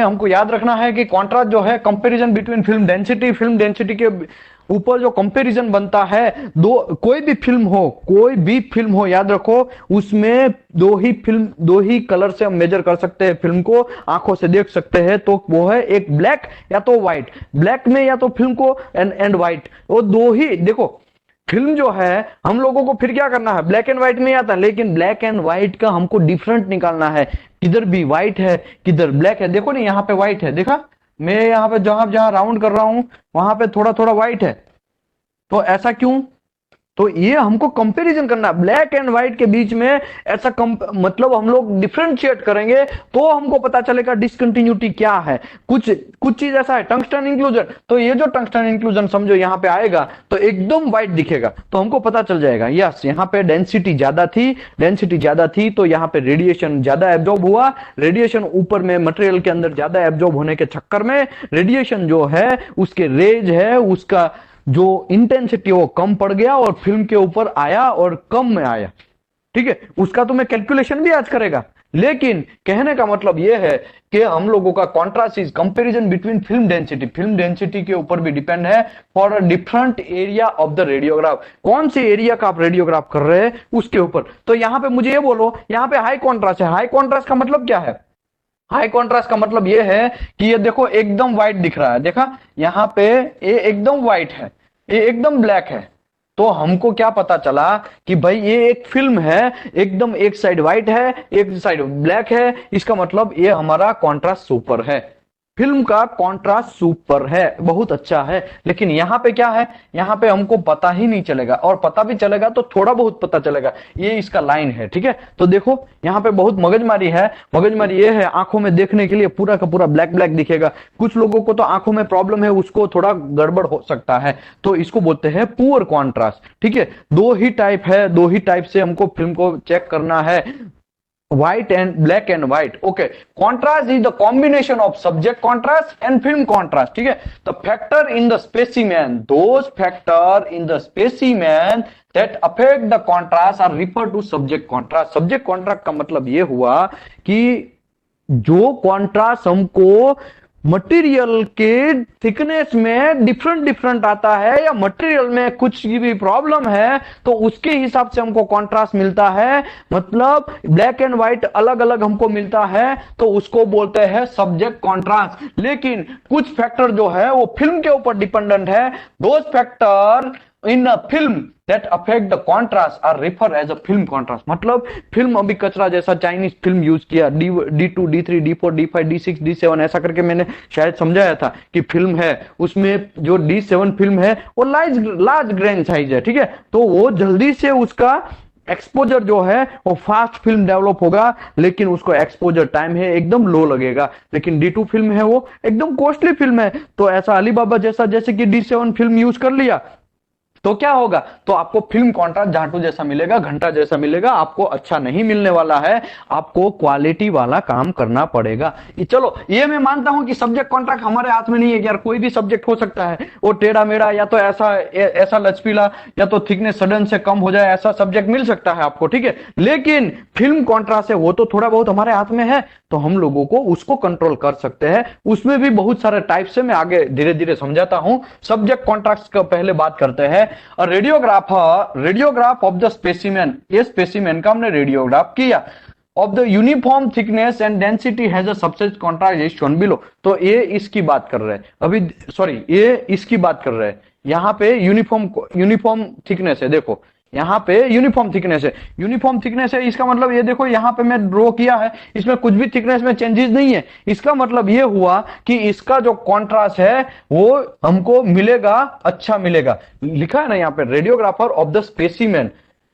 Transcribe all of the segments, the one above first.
हमको याद रखना है कि कॉन्ट्रास्ट जो है कंपैरिजन बिटवीन फिल्म डेंसिटी के ऊपर जो कंपैरिजन बनता है, कोई भी फिल्म हो याद रखो, उसमें दो ही कलर से हम मेजर कर सकते हैं फिल्म को, आंखों से देख सकते हैं, तो वो है एक ब्लैक या तो व्हाइट। ब्लैक में या तो फिल्म को एंड व्हाइट, वो दो ही देखो। फिल्म जो है हम लोगों को फिर क्या करना है, ब्लैक एंड व्हाइट में आता है, लेकिन ब्लैक एंड व्हाइट का हमको डिफरेंट निकालना है, किधर भी व्हाइट है किधर ब्लैक है। देखो नहीं, यहाँ पे व्हाइट है, देखा, मैं यहाँ पे जहां जहां राउंड कर रहा हूं वहां पे थोड़ा थोड़ा व्हाइट है, तो ऐसा क्यों? तो ये हमको कंपैरिजन करना, ब्लैक एंड व्हाइट के बीच में ऐसा मतलब हम लोग डिफरेंशिएट करेंगे तो हमको पता चलेगा डिसकंटिन्यूटी क्या है। कुछ कुछ चीज ऐसा है, टंगस्टन इंक्लूजन, तो ये जो टंगस्टन इंक्लूजन समझो यहाँ पे आएगा तो एकदम व्हाइट दिखेगा, तो हमको पता चल जाएगा यस यहाँ पे डेंसिटी ज्यादा थी तो यहाँ पे रेडिएशन ज्यादा एब्जॉर्ब हुआ। रेडिएशन ऊपर में मटेरियल के अंदर ज्यादा एब्जॉर्ब होने के चक्कर में रेडिएशन जो है उसके रेज है उसका जो इंटेंसिटी वो कम पड़ गया और फिल्म के ऊपर आया और कम में आया। ठीक है, उसका तो मैं कैलकुलेशन भी आज करेगा, लेकिन कहने का मतलब यह है कि हम लोगों का contrast is comparison between film density के ऊपर भी डिपेंड है for a different area of the radiograph. कौन से एरिया का आप रेडियोग्राफ कर रहे हैं उसके ऊपर। तो यहां पे मुझे ये बोलो, यहां पे हाई कॉन्ट्रास्ट है, हाई कॉन्ट्रास्ट का मतलब क्या है? हाई कॉन्ट्रास्ट का मतलब यह है कि ये देखो एकदम व्हाइट दिख रहा है, देखा यहां पे ये एकदम व्हाइट है, ये एकदम ब्लैक है, तो हमको क्या पता चला कि भाई ये एक फिल्म है, एकदम एक साइड व्हाइट है एक साइड ब्लैक है, इसका मतलब ये हमारा कॉन्ट्रास्ट सुपर है, फिल्म का कॉन्ट्रास्ट सुपर है, बहुत अच्छा है। लेकिन यहां पे क्या है, यहां पे हमको पता ही नहीं चलेगा, और पता भी चलेगा तो थोड़ा बहुत पता चलेगा, ये इसका लाइन है। ठीक है, तो देखो यहां पे बहुत मगजमारी है। मगजमारी ये है, आंखों में देखने के लिए पूरा का पूरा ब्लैक ब्लैक दिखेगा, कुछ लोगों को तो आंखों में प्रॉब्लम है, उसको थोड़ा गड़बड़ हो सकता है, तो इसको बोलते हैं पुअर कॉन्ट्रास्ट। ठीक है, दो ही टाइप है, दो ही टाइप से हमको फिल्म को चेक करना है, white and black and white. Okay, contrast is the combination of subject contrast and film contrast. ठीक है, the factor in the specimen, those factor in the specimen that affect the contrast are referred to subject contrast. subject contrast का मतलब ये हुआ कि जो contrast हमको material के थिकनेस में डिफरेंट आता है, या मटेरियल में कुछ भी प्रॉब्लम है तो उसके हिसाब से हमको कॉन्ट्रास्ट मिलता है, मतलब ब्लैक एंड व्हाइट अलग अलग हमको मिलता है, तो उसको बोलते हैं सब्जेक्ट कॉन्ट्रास्ट। लेकिन कुछ फैक्टर जो है वो फिल्म के ऊपर डिपेंडेंट है, those factor in a film that affect the contrast are refer as a film contrast। मतलब फिल्म अभी कचरा जैसा चाइनीज फिल्म यूज किया, D2 D3 D4 D5 D6 D7 ऐसा करके मैंने शायद समझाया था कि फिल्म है, उसमें जो D7 फिल्म है वो लार्ज ग्रेन साइज है। ठीक है, तो वो जल्दी से उसका एक्सपोजर जो है वो फास्ट फिल्म डेवलप होगा, लेकिन उसको एक्सपोजर टाइम है एकदम लो लगेगा। लेकिन D2 फिल्म है वो एकदम कॉस्टली फिल्म है, तो ऐसा अलीबाबा जैसा जैसे कि D7 फिल्म यूज कर लिया तो क्या होगा, तो आपको फिल्म कॉन्ट्रास्ट जाटू जैसा मिलेगा, घंटा जैसा मिलेगा, आपको अच्छा नहीं मिलने वाला है, आपको क्वालिटी वाला काम करना पड़ेगा। चलो ये मैं मानता हूं कि सब्जेक्ट कॉन्ट्रैक्ट हमारे हाथ में नहीं है, यार कोई भी सब्जेक्ट हो सकता है, वो टेढ़ा मेढ़ा या तो ऐसा लचपीला या तो थिकनेस सडन से कम हो जाए, ऐसा सब्जेक्ट मिल सकता है आपको। ठीक है, लेकिन फिल्म कॉन्ट्रास्ट है वो तो थोड़ा बहुत हमारे हाथ में है, तो हम लोगों को उसको कंट्रोल कर सकते हैं। उसमें भी बहुत सारे टाइप से मैं आगे धीरे धीरे समझाता हूं। सब्जेक्ट कॉन्ट्रास्ट का पहले बात करते हैं। रेडियोग्राफ ऑफ द स्पेसिमेन, ये स्पेसिमेन का हमने रेडियोग्राफ किया, of the uniform thickness and density has a subset contrast is shown below. तो ये इसकी बात कर रहे हैं अभी, सॉरी ये इसकी बात कर रहे हैं। यहां पे यूनिफॉर्म थिकनेस है, देखो यहां पे यूनिफॉर्म थिकनेस है, इसका मतलब ये देखो यहां पे मैं ड्रॉ किया है, इसमें कुछ भी थिकनेस में चेंजेस नहीं है। इसका मतलब ये हुआ कि इसका जो कॉन्ट्रास्ट है वो हमको मिलेगा, अच्छा मिलेगा। लिखा है ना यहाँ पे, radiographer of the specimen,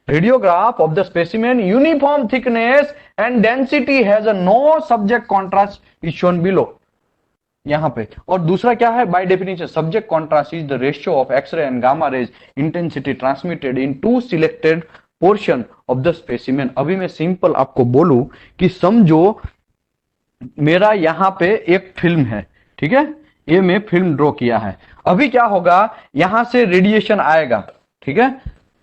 radiograph of the specimen uniform thickness and density has a no subject contrast is shown below यहां पे। और दूसरा क्या है, by definition subject contrast is the ratio of X-ray and gamma rays intensity transmitted in two selected portion of the specimen. अभी मैं simple आपको बोलूं कि समझो मेरा यहां पे एक फिल्म है, ठीक है, ये मैं फिल्म ड्रॉ किया है। अभी क्या होगा, यहां से रेडिएशन आएगा, ठीक है,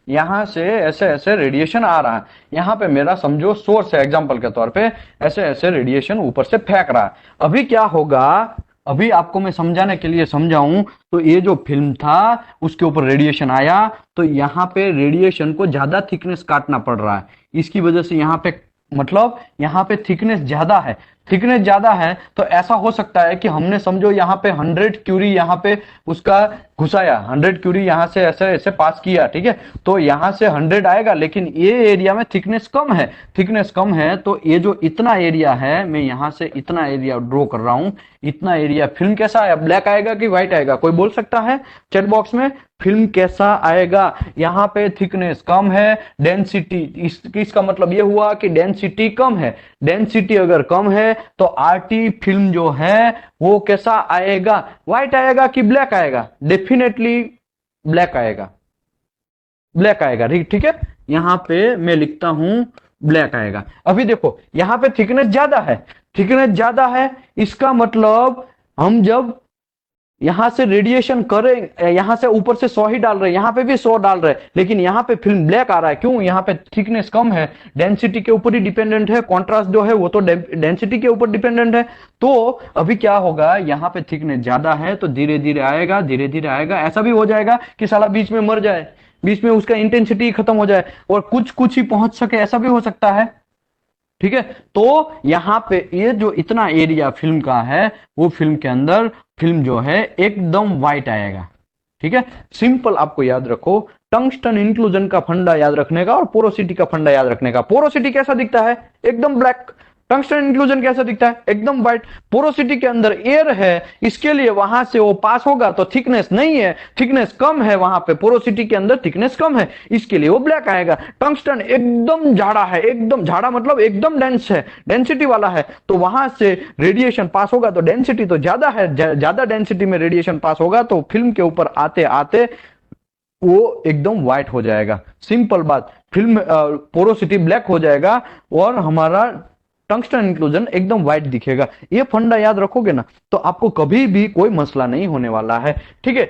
यहां से ऐसे ऐसे रेडिएशन आ रहा है, यहां पे मेरा समझो सोर्स है, एग्जांपल के तौर पे ऐसे ऐसे रेडिएशन ऊपर से फेंक रहा है। अभी क्या होगा, अभी आपको मैं समझाने के लिए समझाऊं, तो ये जो फिल्म था उसके ऊपर रेडिएशन आया, तो यहां पे रेडिएशन को ज्यादा थिकनेस काटना पड़ रहा है, इसकी वजह से यहां पे मतलब यहां पे थिकनेस ज्यादा है। थिकनेस ज्यादा है तो ऐसा हो सकता है कि हमने समझो यहाँ पे 100 क्यूरी यहाँ पे उसका घुसाया, 100 क्यूरी यहाँ से ऐसे ऐसे पास किया, ठीक है, तो यहाँ से 100 आएगा, लेकिन ये एरिया में थिकनेस कम है, थिकनेस कम है, तो ये जो इतना एरिया है, मैं यहाँ से इतना एरिया ड्रॉ कर रहा हूं, इतना एरिया फिल्म कैसा आया, ब्लैक आएगा कि व्हाइट आएगा, कोई बोल सकता है चैट बॉक्स में, फिल्म कैसा आएगा। यहाँ पे थिकनेस कम है, डेंसिटी, इसका मतलब ये हुआ कि डेंसिटी कम है, डेंसिटी अगर कम है तो आरटी फिल्म जो है वो कैसा आएगा, व्हाइट आएगा कि ब्लैक आएगा, डेफिनेटली ब्लैक आएगा, ब्लैक आएगा, ठीक है, यहां पे मैं लिखता हूं ब्लैक आएगा। अभी देखो यहां पे थिकनेस ज्यादा है, थिकनेस ज्यादा है, इसका मतलब हम जब यहां से रेडिएशन करें, यहां से ऊपर से 100 ही डाल रहे हैं, यहां पे भी 100 डाल रहे हैं, लेकिन यहां पे फिल्म ब्लैक आ रहा है, क्यों, यहां पे थिकनेस कम है, डेंसिटी के ऊपर ही डिपेंडेंट है, कॉन्ट्रास्ट जो है वो तो डेंसिटी के ऊपर डिपेंडेंट है। तो अभी क्या होगा, यहां पे थिकनेस ज्यादा है तो धीरे धीरे आएगा, धीरे धीरे आएगा, ऐसा भी हो जाएगा कि साला बीच में मर जाए, बीच में उसका इंटेंसिटी खत्म हो जाए और कुछ कुछ ही पहुंच सके, ऐसा भी हो सकता है, ठीक है। तो यहां पे ये जो इतना एरिया फिल्म का है, वो फिल्म के अंदर फिल्म जो है एकदम व्हाइट आएगा, ठीक है। सिंपल आपको याद रखो, टंगस्टन इंक्लूजन का फंडा याद रखने का और पोरोसिटी का फंडा याद रखने का। पोरोसिटी कैसा दिखता है, एकदम ब्लैक। टंगस्टन इंक्लूजन कैसा दिखता है, एकदम व्हाइट। पोरोसिटी के अंदर एयर है, इसके लिए वहां से वो पास होगा तो थिकनेस नहीं है, थिकनेस कम है, वहां पे पोरोसिटी के अंदर थिकनेस कम है, इसके लिए वो ब्लैक आएगा। टंगस्टन एकदम झाड़ा है, एकदम झाड़ा मतलब एकदम डेंस है, डेंसिटी वाला है, तो वहां से रेडिएशन पास होगा तो डेंसिटी तो ज्यादा है, ज्यादा डेंसिटी में रेडिएशन पास होगा तो फिल्म के ऊपर आते आते वो एकदम व्हाइट हो जाएगा। सिंपल बात, फिल्म पोरोसिटी ब्लैक हो जाएगा और हमारा टंगस्टन इंक्लूजन एकदम व्हाइट दिखेगा। ये फंडा याद रखोगे ना तो आपको कभी भी कोई मसला नहीं होने वाला है, ठीक है।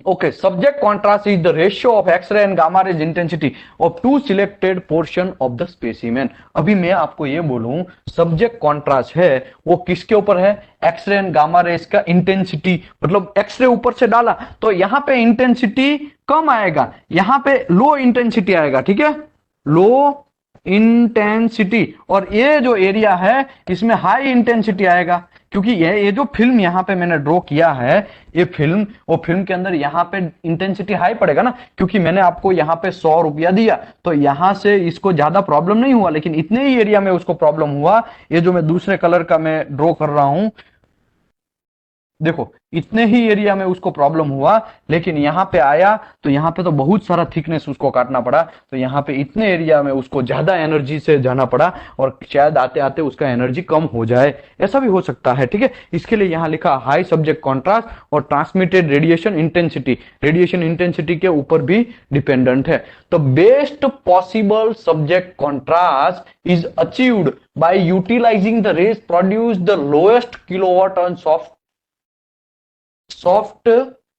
Okay, subject contrast is the ratio of X-ray and gamma rays intensity of two selected portion of the specimen. अभी मैं आपको ये बोलूं, सब्जेक्ट कॉन्ट्रास्ट है वो किसके ऊपर है, एक्सरे एंड गामा रेज का इंटेंसिटी, मतलब एक्सरे ऊपर से डाला तो यहां पे इंटेंसिटी कम आएगा, यहां पे लो इंटेंसिटी आएगा, ठीक है, लो इंटेंसिटी, और ये जो एरिया है इसमें हाई इंटेंसिटी आएगा, क्योंकि ये जो फिल्म यहां पे मैंने ड्रॉ किया है, ये फिल्म, वो फिल्म के अंदर यहां पे इंटेंसिटी हाई पड़ेगा ना, क्योंकि मैंने आपको यहां पे 100 रुपया दिया तो यहां से इसको ज्यादा प्रॉब्लम नहीं हुआ, लेकिन इतने ही एरिया में उसको प्रॉब्लम हुआ। ये जो मैं दूसरे कलर का मैं ड्रॉ कर रहा हूं, देखो इतने ही एरिया में उसको प्रॉब्लम हुआ, लेकिन यहां पे आया तो यहां पे तो बहुत सारा थिकनेस उसको काटना पड़ा, तो यहां पे इतने एरिया में उसको ज्यादा एनर्जी से जाना पड़ा और शायद आते आते उसका एनर्जी कम हो जाए, ऐसा भी हो सकता है, ठीक है। इसके लिए यहां लिखा हाई सब्जेक्ट कॉन्ट्रास्ट और transmitted radiation intensity, radiation intensity के ऊपर भी डिपेंडेंट है। तो best possible subject contrast is achieved by utilising the rays produce the lowest kilowatt on soft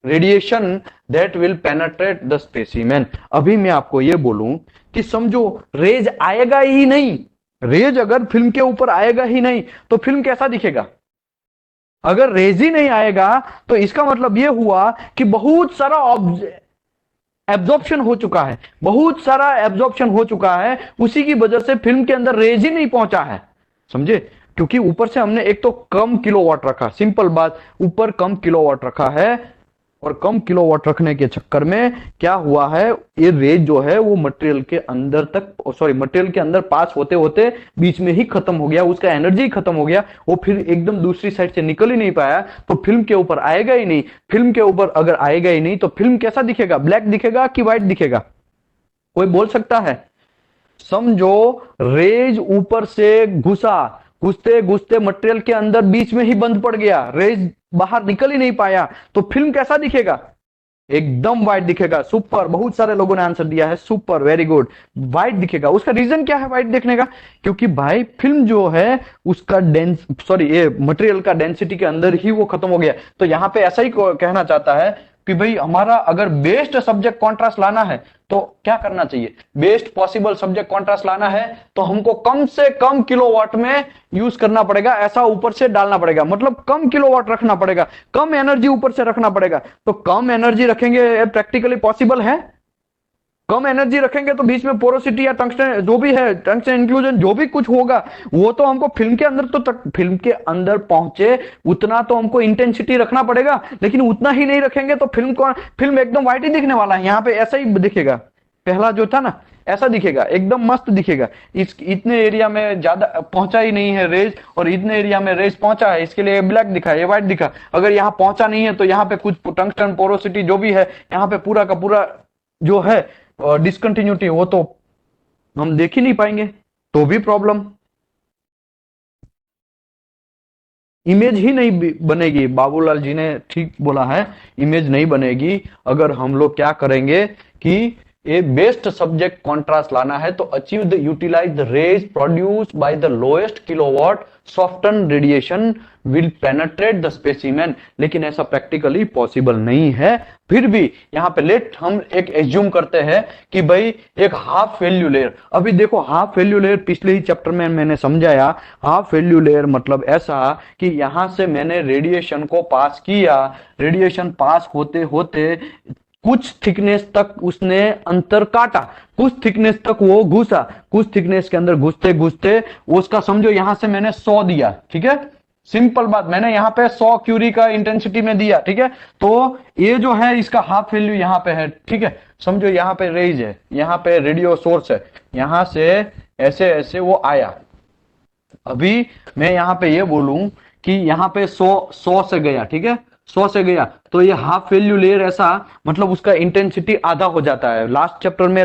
radiation that will penetrate the specimen. अभी मैं आपको यह बोलूं कि समझो रेज आएगा ही नहीं, रेज अगर फिल्म के ऊपर आएगा ही नहीं तो फिल्म कैसा दिखेगा, अगर रेज ही नहीं आएगा तो इसका मतलब यह हुआ कि बहुत सारा एब्जॉर्प्शन हो चुका है, बहुत सारा एब्जॉर्प्शन हो चुका है, उसी की वजह से फिल्म के अंदर रेज ही नहीं पहुंचा है, समझे, क्योंकि ऊपर से हमने एक तो कम किलोवाट रखा, सिंपल बात, ऊपर कम किलोवाट रखा है और कम किलोवाट रखने के चक्कर में क्या हुआ है, ये रेज जो है वो मटेरियल के अंदर तक, सॉरी मटेरियल के अंदर पास होते होते बीच में ही खत्म हो गया, उसका एनर्जी खत्म हो गया, वो फिर एकदम दूसरी साइड से निकल ही नहीं पाया, तो फिल्म के ऊपर आएगा ही नहीं। फिल्म के ऊपर अगर आएगा ही नहीं तो फिल्म कैसा दिखेगा, ब्लैक दिखेगा कि व्हाइट दिखेगा, कोई बोल सकता है। समझो रेज ऊपर से घुसा, घुसते घुसते मटेरियल के अंदर बीच में ही बंद पड़ गया, रेज बाहर निकल ही नहीं पाया, तो फिल्म कैसा दिखेगा, एकदम व्हाइट दिखेगा। सुपर, बहुत सारे लोगों ने आंसर दिया है, सुपर, वेरी गुड, व्हाइट दिखेगा। उसका रीजन क्या है व्हाइट दिखने का, क्योंकि भाई फिल्म जो है उसका डेंस, सॉरी ये मटेरियल का डेंसिटी के अंदर ही वो खत्म हो गया, तो यहां पे ऐसा ही कहना चाहता है, कि भाई हमारा अगर बेस्ट सब्जेक्ट कॉन्ट्रास्ट लाना है तो क्या करना चाहिए, बेस्ट पॉसिबल सब्जेक्ट कॉन्ट्रास्ट लाना है तो हमको कम से कम किलोवाट में यूज करना पड़ेगा, ऐसा ऊपर से डालना पड़ेगा, मतलब कम किलोवाट रखना पड़ेगा, कम एनर्जी ऊपर से रखना पड़ेगा। तो कम एनर्जी रखेंगे, प्रैक्टिकली पॉसिबल है? कम एनर्जी रखेंगे तो बीच में पोरोसिटी या टंगस्टन जो भी है, टंगस्टन इंक्लूजन जो भी कुछ होगा वो तो हमको फिल्म के अंदर तो तक फिल्म के अंदर पहुंचे उतना तो हमको इंटेंसिटी रखना पड़ेगा, लेकिन उतना ही नहीं रखेंगे तो फिल्म एकदम व्हाइट ही दिखने वाला है। यहाँ पे ऐसा ही दिखेगा, पहला जो था ना ऐसा दिखेगा, एकदम मस्त दिखेगा। इतने एरिया में ज्यादा पहुंचा ही नहीं है रेज और इतने एरिया में रेज पहुंचा है, इसके लिए ब्लैक दिखा, ये व्हाइट दिखा। अगर यहाँ पहुंचा नहीं है तो यहाँ पे कुछ टंगस्टन पोरोसिटी जो भी है यहाँ पे पूरा का पूरा जो है डिसकंटिन्यूटी वो तो हम देख ही नहीं पाएंगे, तो भी प्रॉब्लम, इमेज ही नहीं बनेगी। बाबूलाल जी ने ठीक बोला है, इमेज नहीं बनेगी। अगर हम लोग क्या करेंगे कि ए बेस्ट सब्जेक्ट कॉन्ट्रास्ट लाना है तो achieve the utilise the rays produced by the lowest kilowatt soften radiation will penetrate the specimen, लेकिन ऐसा प्रैक्टिकली पॉसिबल नहीं है। फिर भी यहाँ पे लेट हम एक एज्यूम करते हैं कि भाई एक हाफ वैल्यू लेयर, अभी देखो हाफ वैल्यू लेयर पिछले ही चैप्टर में मैंने समझाया। हाफ वैल्यू लेयर मतलब ऐसा कि यहां से मैंने रेडिएशन को पास किया, रेडिएशन पास होते होते कुछ थिकनेस तक उसने अंतर काटा, कुछ थिकनेस तक वो घुसा, कुछ थिकनेस के अंदर घुसते घुसते उसका समझो यहां से मैंने 100 दिया, ठीक है, सिंपल बात, मैंने यहाँ पे 100 क्यूरी का इंटेंसिटी में दिया, ठीक है। तो ये जो है इसका हाफ वैल्यू यहाँ पे है, ठीक है। समझो यहाँ पे रेज है, यहाँ पे रेडियो सोर्स है, यहां से ऐसे ऐसे वो आया। अभी मैं यहाँ पे ये बोलूं कि यहाँ पे 100 से गया, ठीक है, 100 से गया तो ये हाफ वैल्यू लेयर ऐसा मतलब उसका इंटेंसिटी आधा हो जाता है। लास्ट चैप्टर में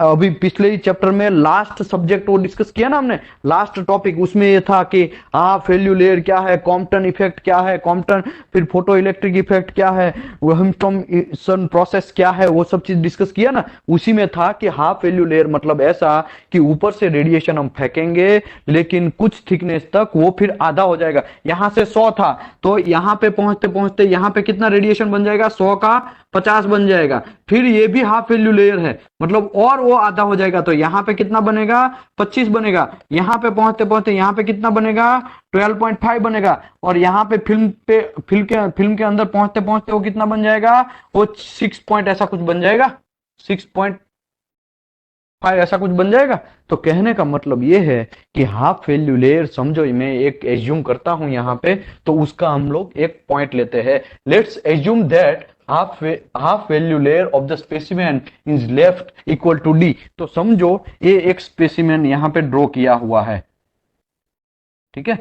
अभी पिछले ही चैप्टर में लास्ट सब्जेक्ट वो डिस्कस किया ना हमने, लास्ट टॉपिक, उसमें ये था कि हाफ वैल्यू लेयर क्या है, कॉम्पटन इफेक्ट क्या है, कॉम्पटन फिर फोटो इलेक्ट्रिक इफेक्ट क्या है, हेमिल्टन प्रोसेस क्या है, वो सब चीज डिस्कस किया ना। उसी में था कि हाफ वैल्यू लेयर मतलब ऐसा कि ऊपर से रेडिएशन हम फेंकेंगे लेकिन कुछ थिकनेस तक वो फिर आधा हो जाएगा। यहां से 100 था तो यहां पे पहुंचते पहुंचते यहां पे कितना रेडिएशन बन जाएगा, 100 का 50 बन जाएगा। फिर ये भी हाफ वैल्यू लेयर है मतलब और वो आधा हो जाएगा तो यहां पे कितना बनेगा, 25 बनेगा। यहां पे पहुंचते पहुंचते यहां पे कितना बनेगा, 12.5 बनेगा। और यहां पे फिल्म के अंदर पहुंचते पहुंचते वो कितना बन जाएगा, वो 6 पॉइंट ऐसा कुछ बन जाएगा, 6.5 ऐसा कुछ बन जाएगा। तो कहने का मतलब ये है कि हाफ वैल्यू लेयर समझो, मैं एक एज्यूम करता हूं यहां पे, तो उसका हम लोग एक पॉइंट लेते हैं। Let's assume that half value layer of the specimen is left equal to D. तो समझो ये एक स्पेसिमेन यहां पे ड्रॉ किया हुआ है, ठीक है,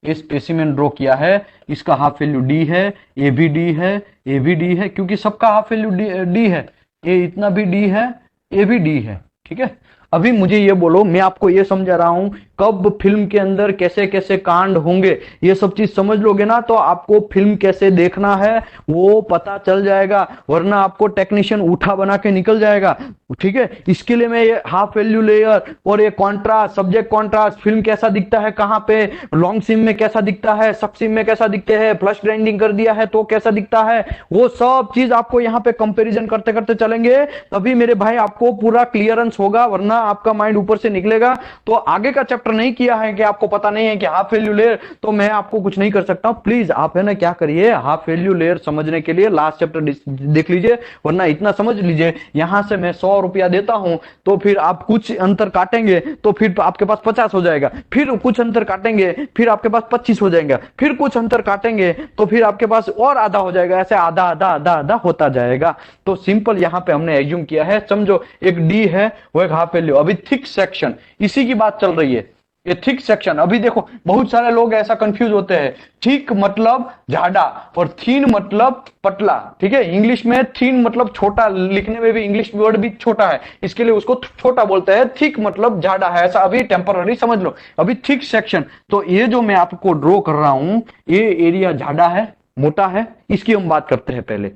ये स्पेसिमेन ड्रॉ किया है, इसका हाफ वैल्यू डी है, ए भी डी है, ए भी डी है, क्योंकि सबका हाफ वैल्यू डी है, ये इतना भी डी है, ए भी डी है, ठीक है। अभी मुझे ये बोलो, मैं आपको ये समझा रहा हूं कब फिल्म के अंदर कैसे कैसे कांड होंगे, ये सब चीज समझ लोगे ना तो आपको फिल्म कैसे देखना है वो पता चल जाएगा, वरना आपको टेक्नीशियन उठा बना के निकल जाएगा, ठीक है। इसके लिए मैं ये हाफ वैल्यू लेयर और ये कॉन्ट्रास्ट, सब्जेक्ट कॉन्ट्रास्ट, फिल्म कैसा दिखता है, कहां पे लॉन्ग सिम में कैसा दिखता है, सब सिम में कैसा दिखते हैं, फ्लश ग्राइंडिंग कर दिया है तो कैसा दिखता है, वो सब चीज आपको यहाँ पे कंपेरिजन करते करते चलेंगे, तभी मेरे भाई आपको पूरा क्लियरेंस होगा, वरना आपका माइंड ऊपर से निकलेगा। तो आगे का चैप्टर नहीं किया है कि आपको पता नहीं है कि हाफ वैल्यू लेयर, तो मैं आपको कुछ नहीं कर सकता हूं। प्लीज आप है ना क्या करिए, हाफ वैल्यू लेयर समझने के लिए लास्ट चैप्टर देख लीजिए, वरना इतना समझ लीजिए यहां से मैं 100 रुपया देता हूं तो फिर आप कुछ अंतर काटेंगे तो फिर आपके पास 50 हो जाएगा, फिर कुछ अंतर काटेंगे फिर आपके पास 25 हो जाएगा, फिर कुछ अंतर काटेंगे तो फिर आपके पास और आधा हो जाएगा, ऐसे आधा आधा आधा आधा होता जाएगा। तो सिंपल यहां पे हमने एज्यूम किया है, समझो एक डी है वो एक हाफ वैल्यू। अभी थिक सेक्शन इसी की बात चल रही है, ये थिक सेक्शन। अभी देखो बहुत सारे लोग ऐसा कंफ्यूज होते हैं, थिक मतलब जाड़ा और थीन मतलब पतला, ठीक है। इंग्लिश में थीन मतलब छोटा, लिखने में भी इंग्लिश वर्ड भी छोटा है, इसके लिए उसको छोटा बोलते हैं, थिक मतलब जाड़ा है, ऐसा अभी टेम्पररी समझ लो। अभी थिक सेक्शन, तो ये जो मैं आपको ड्रॉ कर रहा हूं ये एरिया जाड़ा है, मोटा है, इसकी हम बात करते हैं पहले।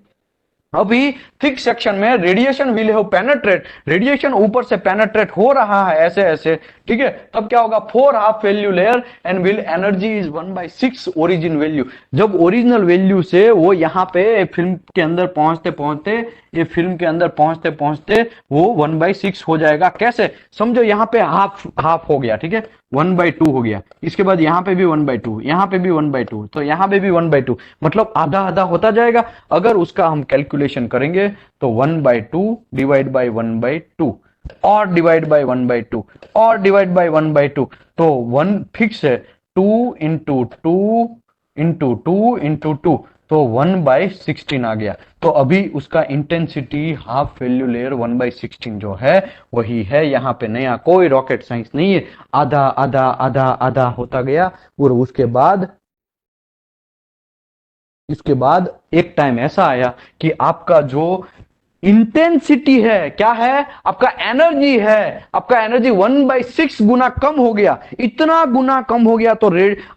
अभी थिक सेक्शन में radiation will have penetrate, radiation ऊपर से पेनेट्रेट हो रहा है ऐसे ऐसे, ठीक है, तब क्या होगा, 4 half value layer and will energy is 1/6 origin value. जब ओरिजिनल वैल्यू से वो यहाँ पे फिल्म के अंदर पहुंचते पहुंचते, ये फिल्म के अंदर पहुंचते पहुंचते वो 1/6 हो जाएगा। कैसे, समझो यहाँ पे हाफ हाफ हो गया, ठीक है, 1/2 हो गया, इसके बाद यहाँ पे भी 1/2, यहाँ पे भी 1/2, तो यहाँ पे भी 1/2, मतलब आधा आधा होता जाएगा। अगर उसका हम कैलकुलेशन करेंगे तो 1/2 डिवाइड बाई 1/2 और डिवाइड बाई 1/2 और डिवाइड बाई 1/2, तो 1 फिक्स है, 2 इंटू 2 इंटू 2 इंटू 2, तो 1/16 आ गया। तो अभी उसका इंटेंसिटी हाफ वैल्यू लेयर 1/16 जो है वही है। यहाँ पे नया कोई रॉकेट साइंस नहीं है, आधा आधा आधा आधा होता गया। और इसके बाद एक टाइम ऐसा आया कि आपका जो इंटेंसिटी है, क्या है, आपका एनर्जी है, आपका एनर्जी 1/6 गुना कम हो गया। इतना गुना कम हो गया तो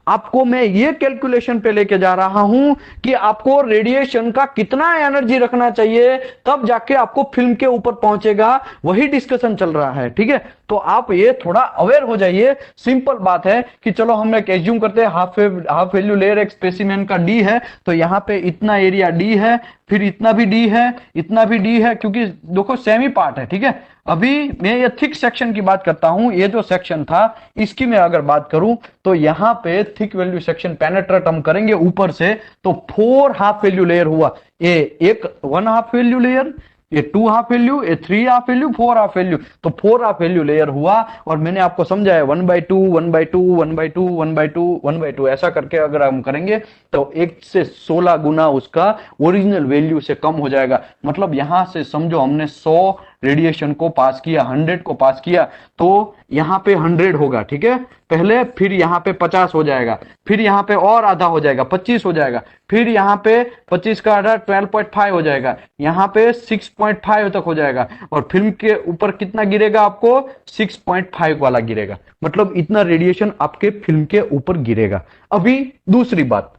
आपको मैं ये कैलकुलेशन पे लेके जा रहा हूं कि आपको रेडिएशन का कितना एनर्जी रखना चाहिए, तब जाके आपको फिल्म के ऊपर पहुंचेगा, वही डिस्कशन चल रहा है। ठीक है, तो आप ये थोड़ा अवेयर हो जाइए। सिंपल बात है कि चलो हम एक एज्यूम करते हैं हाफ वैल्यू लेयर एक स्पेसिमेन का डी है, तो यहां पे इतना एरिया डी है, फिर इतना भी डी है, इतना भी डी है, क्योंकि देखो सेमी पार्ट है। ठीक है, अभी मैं ये थिक सेक्शन की बात करता हूं, ये जो सेक्शन था इसकी मैं अगर बात करूं तो यहां पे थिक वैल्यू सेक्शन पेनेट्रेट हम करेंगे ऊपर से, तो 4 हाफ वैल्यू लेयर हुआ। ये एक 1 हाफ वैल्यू लेयर, ये 2 हाफ वैल्यू, ये 3 हाफ वैल्यू, 4 हाफ वैल्यू, तो 4 हाफ वैल्यू लेयर हुआ। और मैंने आपको समझाया 1/2 1/2 1/2 1/2 1/2 ऐसा करके अगर हम करेंगे तो 1 से 16 गुना उसका ओरिजिनल वैल्यू से कम हो जाएगा। मतलब यहां से समझो हमने 100 रेडिएशन को पास किया, 100 को पास किया, तो यहां पे 100 होगा, ठीक है, पहले, फिर यहां पे 50 हो जाएगा, फिर यहां पे और आधा हो जाएगा, 25 हो जाएगा, फिर यहां पे 25 का आधा 12.5 हो जाएगा, यहां पे 6.5 तक हो जाएगा, और फिल्म के ऊपर कितना गिरेगा, आपको 6.5 वाला गिरेगा। मतलब इतना रेडिएशन आपके फिल्म के ऊपर गिरेगा। अभी दूसरी बात,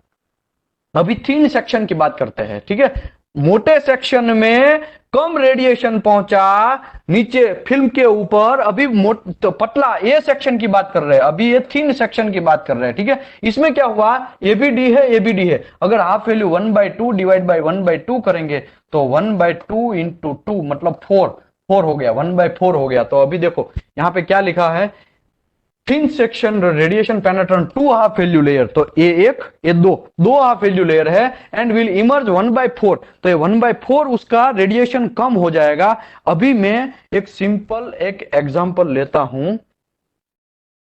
अभी थिन सेक्शन की बात करते हैं। ठीक है, मोटे सेक्शन में कम रेडिएशन पहुंचा नीचे फिल्म के ऊपर, अभी तो पतला ए सेक्शन की बात कर रहे हैं, अभी ये थिन सेक्शन की बात कर रहे हैं। ठीक है, इसमें क्या हुआ, ए बी डी है, ए बी डी है, अगर हाफ वैल्यू 1/2 डिवाइड बाई 1/2 करेंगे तो 1/2 इंटू 2 मतलब 4 हो गया, 1/4 हो गया। तो अभी देखो यहाँ पे क्या लिखा है, thin section radiation पेनेट्रेंट 2 half value layer, तो ए एक, ए दो हाफ वैल्यू लेयर है, एंड विल इमर्ज 1/4, तो ये 1/4 उसका रेडिएशन कम हो जाएगा। अभी मैं एक सिंपल एक एग्जांपल लेता हूं।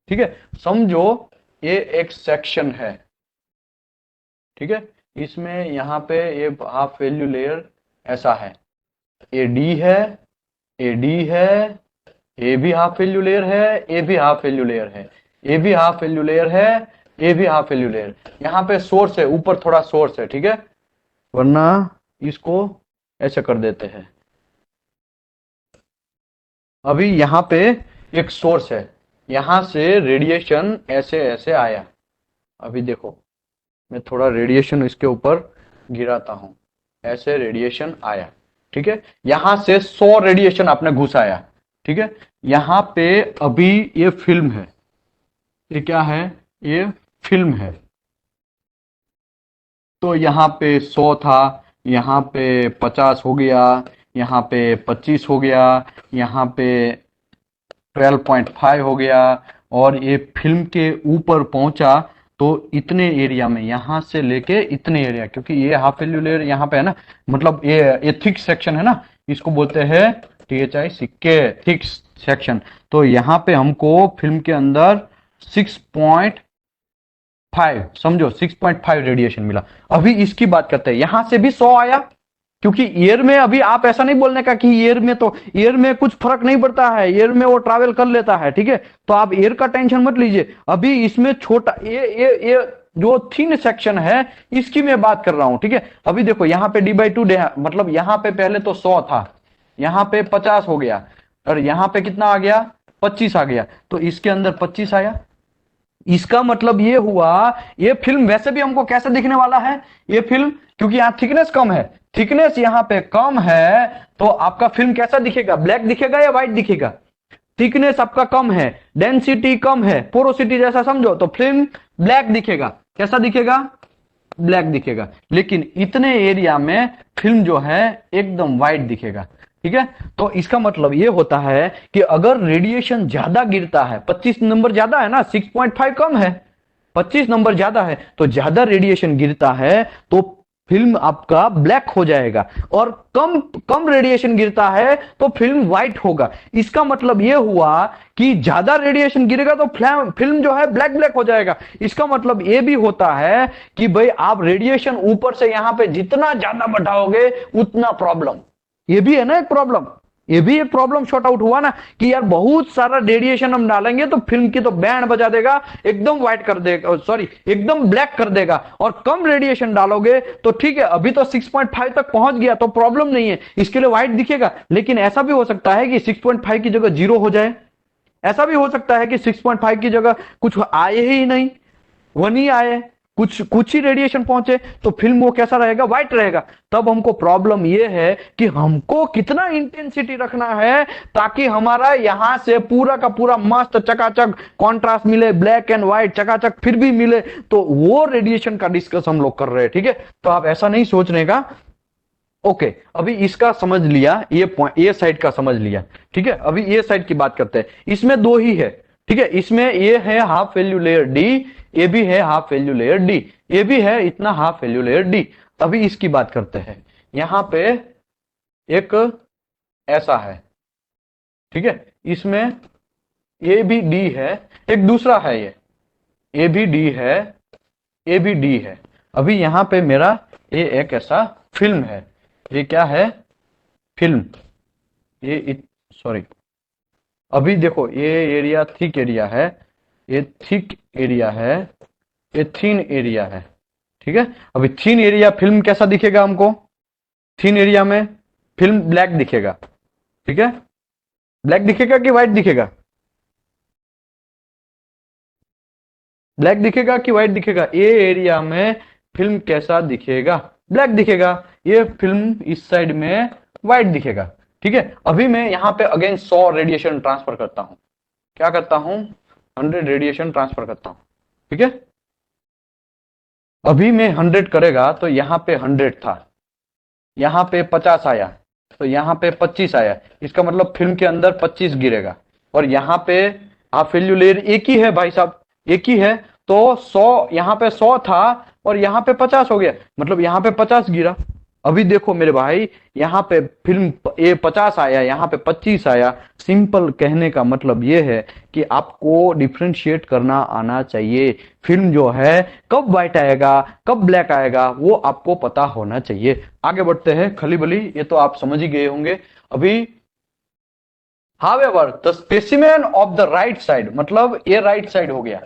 ठीक है, समझो ये एक सेक्शन है, ठीक है, इसमें यहां पे ये हाफ वैल्यू लेयर ऐसा है, ए डी है, ए डी है, ए भी हाफ वैल्यू लेयर है, ए भी हाफ वैल्यू लेयर है, ए भी हाफ वैल्यू लेयर है, ए भी हाफ वैल्यू लेयर। यहां पे सोर्स है, ऊपर थोड़ा सोर्स है, ठीक है, वरना इसको ऐसे कर देते हैं। अभी यहां पे एक सोर्स है, यहां से रेडिएशन ऐसे ऐसे आया। अभी देखो मैं थोड़ा रेडिएशन इसके ऊपर गिराता हूं, ऐसे रेडिएशन आया, ठीक है, यहां से 100 रेडिएशन आपने घुसाया, ठीक है, यहां पे अभी ये फिल्म है, ये क्या है, ये फिल्म है, तो यहां पे 100 था, यहां पे 50 हो गया, यहां पे 25 हो गया, यहां पे 12.5 हो गया, और ये फिल्म के ऊपर पहुंचा तो इतने एरिया में, यहां से लेके इतने एरिया, क्योंकि ये हाफ वैल्यू लेयर यहां पे है ना, मतलब ये थिक सेक्शन है ना, इसको बोलते हैं THI सिक्के, थिक सेक्शन। तो यहां पे हमको फिल्म के अंदर 6.5, समझो 6.5 रेडिएशन मिला। अभी इसकी बात करते हैं, यहां से भी 100 आया, क्योंकि एयर में अभी आप ऐसा नहीं बोलने का कि एयर में, तो एयर में कुछ फर्क नहीं पड़ता है, एयर में वो ट्रैवल कर लेता है, ठीक है, तो आप एयर का टेंशन मत लीजिए। अभी इसमें छोटा ये जो थिन सेक्शन है इसकी मैं बात कर रहा हूं, ठीक है। अभी देखो यहाँ पे D/2 मतलब यहाँ पे पहले तो 100 था, यहाँ पे 50 हो गया, और यहाँ पे कितना आ गया, 25 आ गया, तो इसके अंदर 25 आया। इसका मतलब ये हुआ, ये फिल्म वैसे भी हमको कैसे दिखने वाला है, ये फिल्म, क्योंकि यहां थिकनेस कम है, थिकनेस यहां पे कम है, तो आपका फिल्म कैसा दिखेगा, ब्लैक दिखेगा या व्हाइट दिखेगा, थिकनेस आपका कम है, डेंसिटी कम है, पोरोसिटी जैसा समझो, तो फिल्म ब्लैक दिखेगा। कैसा दिखेगा? ब्लैक दिखेगा। लेकिन इतने एरिया में फिल्म जो है एकदम व्हाइट दिखेगा। ठीक है, तो इसका मतलब ये होता है कि अगर रेडिएशन ज्यादा गिरता है, 25 नंबर ज्यादा है ना, 6.5 कम है, 25 नंबर ज्यादा है, तो ज्यादा रेडिएशन गिरता है तो फिल्म आपका ब्लैक हो जाएगा, और कम कम रेडिएशन गिरता है तो फिल्म व्हाइट होगा। इसका मतलब यह हुआ कि ज्यादा रेडिएशन गिरेगा तो फिल्म जो है ब्लैक ब्लैक हो जाएगा। इसका मतलब यह भी होता है कि भाई आप रेडिएशन ऊपर से यहां पे जितना ज्यादा बढ़ाओगे उतना प्रॉब्लम। ये भी है ना एक प्रॉब्लम, ये भी एक प्रॉब्लम शॉर्ट आउट हुआ ना, कि यार बहुत सारा रेडिएशन हम डालेंगे तो फिल्म की तो बैंड बजा देगा, एकदम व्हाइट कर देगा, सॉरी एकदम ब्लैक कर देगा। और कम रेडिएशन डालोगे तो ठीक है, अभी तो 6.5 तक पहुंच गया तो प्रॉब्लम नहीं है, इसके लिए व्हाइट दिखेगा। लेकिन ऐसा भी हो सकता है कि 6.5 की जगह 0 हो जाए, ऐसा भी हो सकता है कि 6.5 की जगह कुछ आए ही नहीं, 1 ही आए, कुछ ही रेडिएशन पहुंचे, तो फिल्म वो कैसा रहेगा? व्हाइट रहेगा। तब हमको प्रॉब्लम ये है कि हमको कितना इंटेंसिटी रखना है ताकि हमारा यहां से पूरा का पूरा मस्त चकाचक कॉन्ट्रास्ट मिले, ब्लैक एंड व्हाइट चकाचक फिर भी मिले। तो वो रेडिएशन का डिस्कस हम लोग कर रहे हैं। ठीक है, तो आप ऐसा नहीं सोचने का। ओके, अभी इसका समझ लिया, ये साइड का समझ लिया। ठीक है, अभी ये साइड की बात करते हैं। इसमें दो ही है। ठीक है, इसमें ये है हाफ वैल्यू लेयर डी, ये भी है हाफ वैल्यू लेयर डी, ये भी है इतना हाफ वैल्यू लेयर डी। अभी इसकी बात करते हैं। यहां पे एक ऐसा है, ठीक है, इसमें ए भी डी है, एक दूसरा है, ये भी डी है, ये भी डी है। अभी यहां पे मेरा ये एक ऐसा फिल्म है, ये क्या है? फिल्म। ये सॉरी, अभी देखो ये एरिया थिक एरिया है, ये थिक एरिया है, ये थीन एरिया है। ठीक है, अभी थीन एरिया फिल्म कैसा दिखेगा हमको? थीन एरिया में फिल्म ब्लैक दिखेगा। ठीक है, ब्लैक दिखेगा कि व्हाइट दिखेगा? ब्लैक दिखेगा कि व्हाइट दिखेगा? ये एरिया में फिल्म कैसा दिखेगा? ब्लैक दिखेगा। ये फिल्म इस साइड में व्हाइट दिखेगा। ठीक है, अभी मैं यहां पे अगेन 100 रेडिएशन ट्रांसफर करता हूं। क्या करता हूं? 100 रेडिएशन ट्रांसफर करता हूं। ठीक है, अभी मैं 100 करेगा तो यहां पे 100 था, यहां पे 50 आया, तो यहां पे 25 आया। इसका मतलब फिल्म के अंदर 25 गिरेगा। और यहां पे हाफ वैल्यू लेयर एक ही है भाई साहब, एक ही है, तो 100, यहां पे 100 था और यहां पे 50 हो गया, मतलब यहां पे 50 गिरा। अभी देखो मेरे भाई, यहां पे फिल्म ये 50 आया, यहां पे 25 आया। सिंपल कहने का मतलब ये है कि आपको डिफ्रेंशिएट करना आना चाहिए। फिल्म जो है कब व्हाइट आएगा, कब ब्लैक आएगा, वो आपको पता होना चाहिए। आगे बढ़ते हैं। खली बली ये तो आप समझ ही गए होंगे। अभी however the specimen of the right side, मतलब ये राइट साइड हो गया।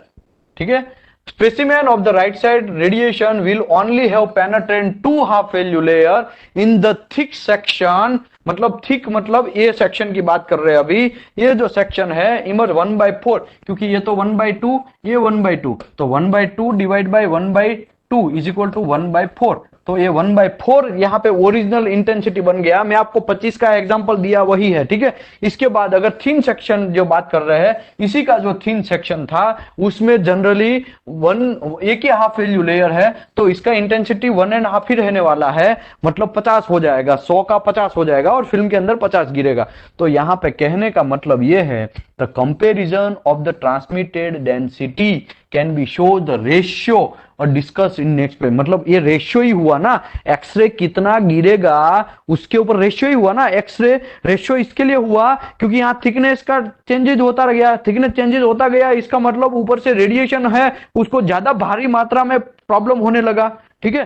ठीक है, specimen of the right side radiation will only have penetrant 2 half value layer in the thick section, मतलब थिक मतलब ये सेक्शन की बात कर रहे हैं अभी। ये जो सेक्शन है इमर्ज 1/4, क्योंकि ये तो 1/2, ये 1/2, तो 1/2 divide by 1/2 is equal to 1/4। तो ये 1/4 यहाँ पे ओरिजिनल इंटेंसिटी बन गया। मैं आपको 25 का एग्जांपल दिया वही है। ठीक है, इसके बाद अगर थिन सेक्शन जो बात कर रहे हैं, इसी का जो थिन सेक्शन था उसमें जनरली एक ही हाफ वैल्यू लेयर है, तो इसका इंटेंसिटी 1.5 ही रहने वाला है, मतलब 50 हो जाएगा, 100 का 50 हो जाएगा और फिल्म के अंदर 50 गिरेगा। तो यहां पे कहने का मतलब ये है, the comparison of the transmitted density can be show the ratio और डिस्कस इन नेक्स्ट पे। मतलब ये रेशियो ही हुआ ना, एक्सरे कितना गिरेगा उसके ऊपर रेशियो ही हुआ ना। एक्सरे रेशियो इसके लिए हुआ क्योंकि यहाँ थिकनेस का चेंजेस होता गया, थिकनेस चेंजेस होता गया, इसका मतलब ऊपर से रेडिएशन है उसको ज्यादा भारी मात्रा में प्रॉब्लम होने लगा। ठीक है,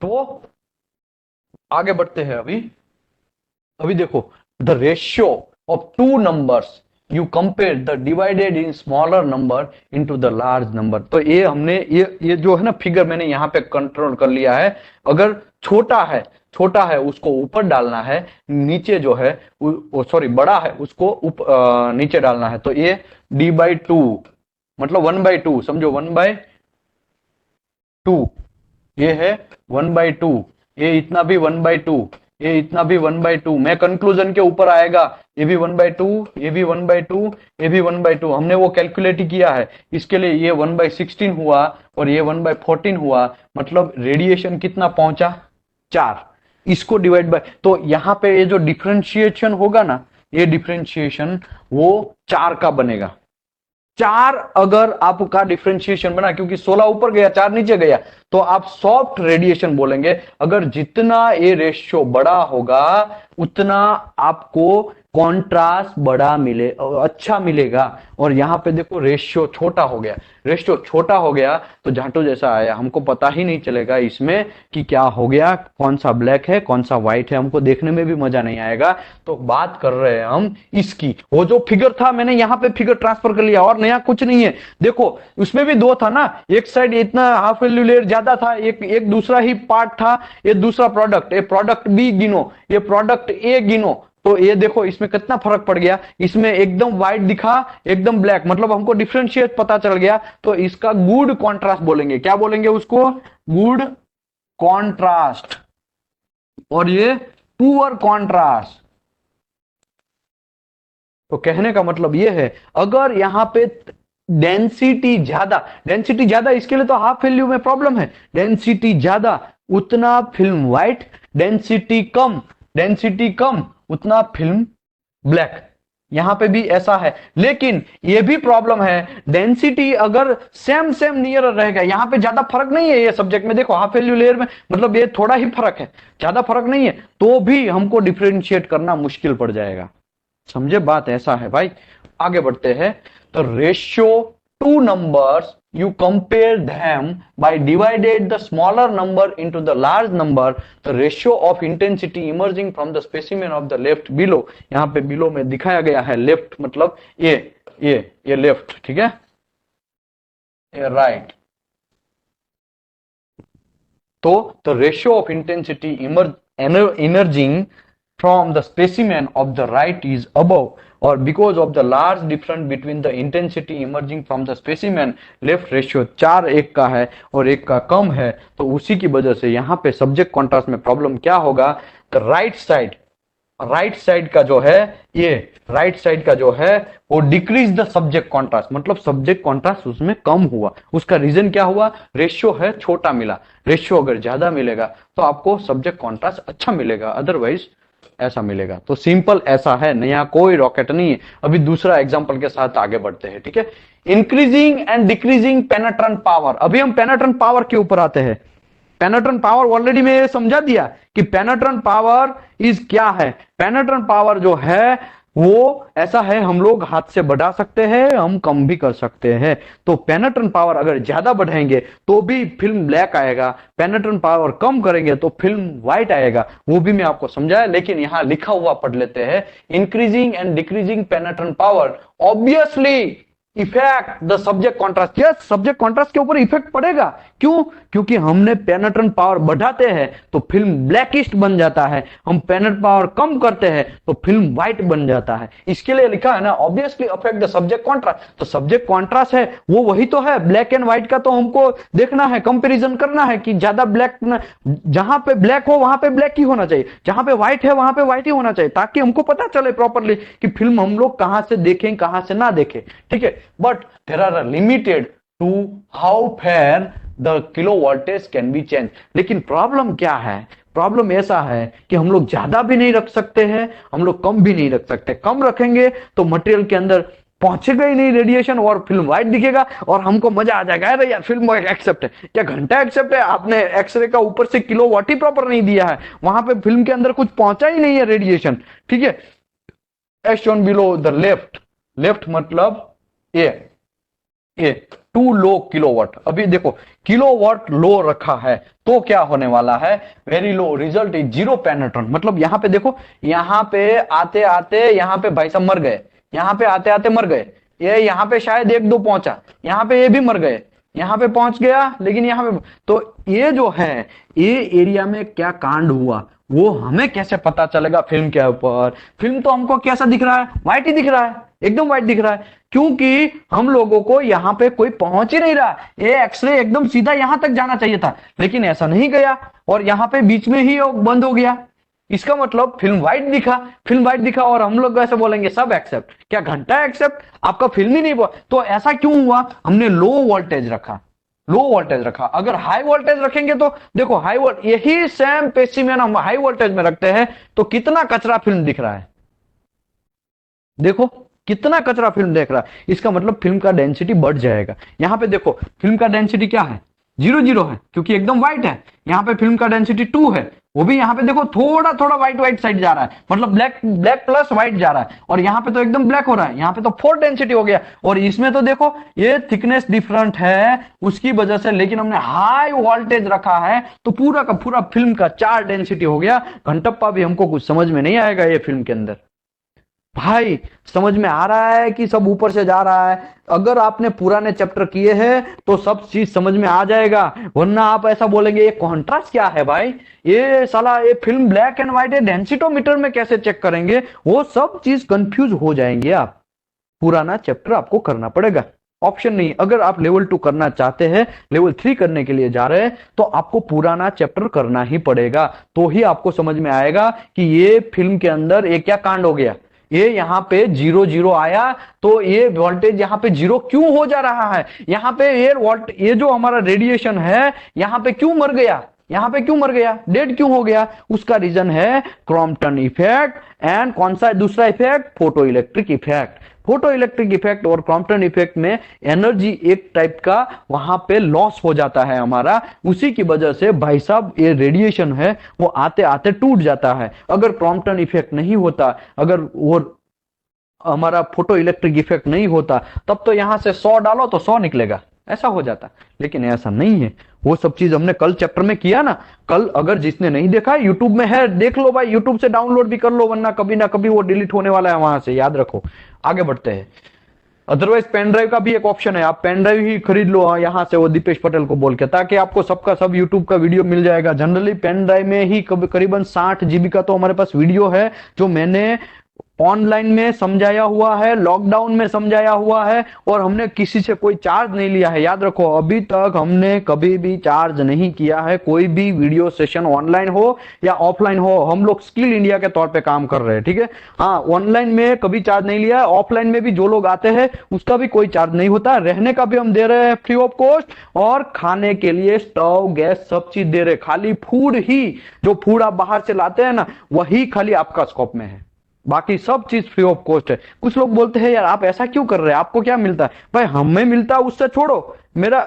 तो आगे बढ़ते हैं। अभी देखो, the ratio of two numbers you compare the divided in smaller number into the large number. तो ये हमने ये जो है ना फिगर मैंने यहाँ पे कंट्रोल कर लिया है। अगर छोटा है उसको ऊपर डालना है, नीचे जो है सॉरी बड़ा है उसको नीचे डालना है। तो ये d/2 मतलब 1/2 समझो, 1/2 ये है 1/2, ये इतना भी 1/2, ये इतना भी 1/2, मैं कंक्लूजन के ऊपर आएगा, ये भी 1/2, ये भी 1/2, ये भी 1/2, हमने वो कैलकुलेट ही किया है। इसके लिए ये 1/16 हुआ और ये 1/14 हुआ, मतलब रेडिएशन कितना पहुंचा, 4। इसको डिवाइड बाय, तो यहां पे ये जो डिफरेंशिएशन होगा ना, ये डिफरेंशिएशन वो 4 का बनेगा। 4 अगर आपका डिफरेंशिएशन बना, क्योंकि 16 ऊपर गया 4 नीचे गया, तो आप सॉफ्ट रेडिएशन बोलेंगे। अगर जितना ये रेशियो बड़ा होगा उतना आपको कॉन्ट्रास्ट बड़ा मिले, अच्छा मिलेगा। और यहां पे देखो रेशियो छोटा हो गया, रेशियो छोटा हो गया तो झाटू जैसा आया, हमको पता ही नहीं चलेगा इसमें कि क्या हो गया, कौन सा ब्लैक है कौन सा व्हाइट है, हमको देखने में भी मजा नहीं आएगा। तो बात कर रहे हैं हम इसकी, वो जो फिगर था मैंने यहाँ पे फिगर ट्रांसफर कर लिया और नया कुछ नहीं है। देखो उसमें भी 2 था ना, एक साइड इतना हाफ वैल्यू लेयर ज्यादा था, एक दूसरा ही पार्ट था, ये दूसरा प्रोडक्ट, ये प्रोडक्ट बी गिनो, ये प्रोडक्ट ए गिनो, तो ये देखो इसमें कितना फर्क पड़ गया, इसमें एकदम व्हाइट दिखा एकदम ब्लैक, मतलब हमको डिफरेंशिएट पता चल गया। तो इसका गुड कॉन्ट्रास्ट बोलेंगे, क्या बोलेंगे उसको, गुड कॉन्ट्रास्ट, और ये पुअर कॉन्ट्रास्ट। तो कहने का मतलब ये है, अगर यहां पे डेंसिटी ज्यादा, इसके लिए तो हाफ वैल्यू में प्रॉब्लम है, डेंसिटी ज्यादा उतना फिल्म व्हाइट, डेंसिटी कम उतना फिल्म ब्लैक। यहां पे भी ऐसा है, लेकिन ये भी प्रॉब्लम है, डेंसिटी अगर सेम नियर रहेगा, यहां पे ज्यादा फर्क नहीं है ये सब्जेक्ट में, देखो हाफ वैल्यू लेयर में मतलब ये थोड़ा ही फर्क है, ज्यादा फर्क नहीं है, तो भी हमको डिफरेंशिएट करना मुश्किल पड़ जाएगा। समझे बात, ऐसा है भाई। आगे बढ़ते हैं, तो ratio two numbers you compare them by divided the smaller number into the large number, the ratio of intensity emerging from the specimen of the left below, यहां पे below में दिखाया गया है, लेफ्ट मतलब ये लेफ्ट, ठीक है, ये राइट। तो the ratio of intensity emerging from the specimen of the right is above, or because of the large difference between the intensity emerging from the specimen left ratio 4:1 का है और 1 का कम है, तो उसी की वजह से यहाँ पे सब्जेक्ट कॉन्ट्रास्ट में प्रॉब्लम क्या होगा, तो राइट साइड का जो है, ये राइट साइड का जो है वो डिक्रीज द सब्जेक्ट कॉन्ट्रास्ट, मतलब सब्जेक्ट कॉन्ट्रास्ट उसमें कम हुआ। उसका रीजन क्या हुआ, रेशियो है छोटा मिला, रेशियो अगर ज्यादा मिलेगा तो आपको सब्जेक्ट कॉन्ट्रास्ट अच्छा मिलेगा, अदरवाइज ऐसा मिलेगा। तो सिंपल ऐसा है, नया कोई रॉकेट नहीं है। अभी दूसरा एग्जांपल के साथ आगे बढ़ते हैं, ठीक है। इंक्रीजिंग एंड डिक्रीजिंग पेनेट्रेंट पावर, अभी हम पेनेट्रेंट पावर के ऊपर आते हैं। पेनेट्रेंट पावर ऑलरेडी मैं समझा दिया कि पेनेट्रेंट पावर इज क्या है। पेनेट्रेंट पावर जो है वो ऐसा है, हम लोग हाथ से बढ़ा सकते हैं, हम कम भी कर सकते हैं। तो पेनेट्रेंट पावर अगर ज्यादा बढ़ाएंगे तो भी फिल्म ब्लैक आएगा, पेनेट्रेंट पावर कम करेंगे तो फिल्म व्हाइट आएगा, वो भी मैं आपको समझाया, लेकिन यहां लिखा हुआ पढ़ लेते हैं। Increasing and decreasing पेनेट्रेंट power obviously effect the subject contrast, yes subject contrast के ऊपर इफेक्ट पड़ेगा। क्यों, क्योंकि हमने पेनेट्रेंट पावर बढ़ाते हैं तो फिल्म ब्लैकिस्ट बन जाता है, हम पेनेट्रेंट पावर कम करते हैं तो फिल्म व्हाइट बन जाता है। इसके लिए लिखा है ना obviously affect the subject contrast, तो सब्जेक्ट कॉन्ट्रास्ट है वो वही तो है, ब्लैक एंड व्हाइट का तो हमको देखना है, कंपेरिजन करना है कि ज्यादा ब्लैक, जहां पे ब्लैक हो वहां पे ब्लैक ही होना चाहिए, जहां पे व्हाइट है वहां पे व्हाइट ही होना चाहिए, ताकि हमको पता चले प्रॉपरली कि फिल्म हम लोग कहां से देखें कहां से ना देखें, ठीक है। But there are limited to how fair the kilo voltage can be change. लेकिन प्रॉब्लम क्या है, प्रॉब्लम ऐसा है कि हम लोग ज्यादा भी नहीं रख सकते हैं, हम लोग कम भी नहीं रख सकते। कम रखेंगे तो मटेरियल के अंदर पहुंचेगा ही नहीं रेडिएशन और फिल्म व्हाइट दिखेगा और हमको मजा आ जाएगा, अरे यार फिल्म एक्सेप्ट है, क्या घंटा एक्सेप्ट है, आपने एक्सरे का ऊपर से किलो वॉट ही प्रॉपर नहीं दिया है, वहां पे फिल्म के अंदर कुछ पहुंचा ही नहीं है रेडिएशन, ठीक है। As shown below the left मतलब ये टू लो किलोवाट। अभी देखो किलोवाट लो रखा है तो क्या होने वाला है, वेरी लो, रिजल्ट इज 0 पेनेट्रेंट। मतलब यहां पे देखो, यहां पे आते आते यहां पे भाई साहब मर गए, यहां पे आते आते मर गए, ये यहां पे शायद 1-2 पहुंचा, यहां पे ये भी मर गए, यहां पे पहुंच गया, लेकिन यहां पे तो ये जो है ये एरिया में क्या कांड हुआ वो हमें कैसे पता चलेगा फिल्म के ऊपर। फिल्म तो हमको कैसा दिख रहा है, व्हाइट ही दिख रहा है, एकदम व्हाइट दिख रहा है, क्योंकि हम लोगों को यहां पे कोई पहुंच ही नहीं रहा। ये एक्सरे एकदम सीधा यहां तक जाना चाहिए था, लेकिन ऐसा नहीं गया और यहां पे बीच में ही बंद हो गया। इसका मतलब फिल्म वाइट दिखा, फिल्म वाइट दिखा और हम लोग ऐसे बोलेंगे सब एक्सेप्ट, क्या घंटा एक्सेप्ट, आपका फिल्म ही नहीं हुआ। तो ऐसा क्यों हुआ, हमने लो वोल्टेज रखा, लो वोल्टेज रखा। अगर हाई वोल्टेज रखेंगे तो देखो हाई वोल्ट, यही सेम पेसिमियन हम हाई वोल्टेज में रखते हैं तो कितना कचरा फिल्म दिख रहा है, देखो कितना कचरा फिल्म देख रहा है। इसका मतलब फिल्म का डेंसिटी बढ़ जाएगा। यहां पे देखो फिल्म का डेंसिटी क्या है, 0 0 है क्योंकि एकदम व्हाइट है। यहां पे फिल्म का डेंसिटी 2 है, वो भी यहां पे देखो थोड़ा थोड़ा व्हाइट व्हाइट साइड जा रहा है, मतलब ब्लैक ब्लैक प्लस व्हाइट जा रहा है। और यहां पे तो एकदम ब्लैक हो रहा है, यहां पे तो 4 डेंसिटी हो गया। और इसमें तो देखो ये थिकनेस डिफरेंट है उसकी वजह से, लेकिन हमने हाई वोल्टेज रखा है तो पूरा का पूरा फिल्म का 4 डेंसिटी हो गया। घंटप्पा भी हमको कुछ समझ में नहीं आएगा ये फिल्म के अंदर। भाई समझ में आ रहा है कि सब ऊपर से जा रहा है। अगर आपने पुराने चैप्टर किए हैं तो सब चीज समझ में आ जाएगा, वरना आप ऐसा बोलेंगे ये कॉन्ट्रास्ट क्या है भाई, ये साला ये फिल्म ब्लैक एंड व्हाइट है डेंसिटोमीटर में कैसे चेक करेंगे, वो सब चीज कंफ्यूज हो जाएंगे आप। पुराना चैप्टर आपको करना पड़ेगा, ऑप्शन नहीं। अगर आप लेवल 2 करना चाहते हैं, लेवल 3 करने के लिए जा रहे हैं तो आपको पुराना चैप्टर करना ही पड़ेगा, तो ही आपको समझ में आएगा कि ये फिल्म के अंदर ये क्या कांड हो गया। ये यहां पे 0 0 आया तो ये वोल्टेज यहां पे 0 क्यों हो जा रहा है, यहां पे ये जो हमारा रेडिएशन है यहां पे क्यों मर गया, यहां पे क्यों मर गया, डेड क्यों हो गया। उसका रीजन है क्रॉम्पटन इफेक्ट एंड कौन सा है दूसरा effect, photo electric effect. Photo electric effect और क्रॉम्पटन इफेक्ट में एनर्जी एक टाइप का वहां पे लॉस हो जाता है हमारा, उसी की वजह से भाई साहब ये रेडिएशन है वो आते आते टूट जाता है। अगर क्रॉम्पटन इफेक्ट नहीं होता, अगर वो हमारा फोटो इलेक्ट्रिक इफेक्ट नहीं होता, तब तो यहां से 100 डालो तो 100 निकलेगा, ऐसा हो जाता। लेकिन ऐसा नहीं है, वो सब चीज हमने कल चैप्टर में किया ना। कल अगर जिसने नहीं देखा यूट्यूब में है, देख लो भाई, यूट्यूब से डाउनलोड भी कर लो, वरना कभी ना कभी वो डिलीट होने वाला है वहां से, याद रखो। आगे बढ़ते हैं। अदरवाइज पेन ड्राइव का भी एक ऑप्शन है, आप पेन ड्राइव ही खरीद लो यहां से, वो दीपेश पटेल को बोल के, ताकि आपको सबका सब यूट्यूब का वीडियो मिल जाएगा। जनरली पेन ड्राइव में ही करीबन 60 GB का तो हमारे पास वीडियो है, जो मैंने ऑनलाइन में समझाया हुआ है, लॉकडाउन में समझाया हुआ है, और हमने किसी से कोई चार्ज नहीं लिया है। याद रखो अभी तक हमने कभी भी चार्ज नहीं किया है, कोई भी वीडियो सेशन ऑनलाइन हो या ऑफलाइन हो। हम लोग स्किल इंडिया के तौर पे काम कर रहे हैं, ठीक है। हाँ, ऑनलाइन में कभी चार्ज नहीं लिया है, ऑफलाइन में भी जो लोग आते हैं उसका भी कोई चार्ज नहीं होता, रहने का भी हम दे रहे हैं फ्री ऑफ कॉस्ट, और खाने के लिए स्टोव गैस सब चीज दे रहे हैं। खाली फूड ही, जो फूड आप बाहर से लाते हैं ना, वही खाली आपका स्कोप में है, बाकी सब चीज फ्री ऑफ कॉस्ट है। कुछ लोग बोलते हैं यार आप ऐसा क्यों कर रहे हैं, आपको क्या मिलता है। भाई हमें मिलता है उससे छोड़ो, मेरा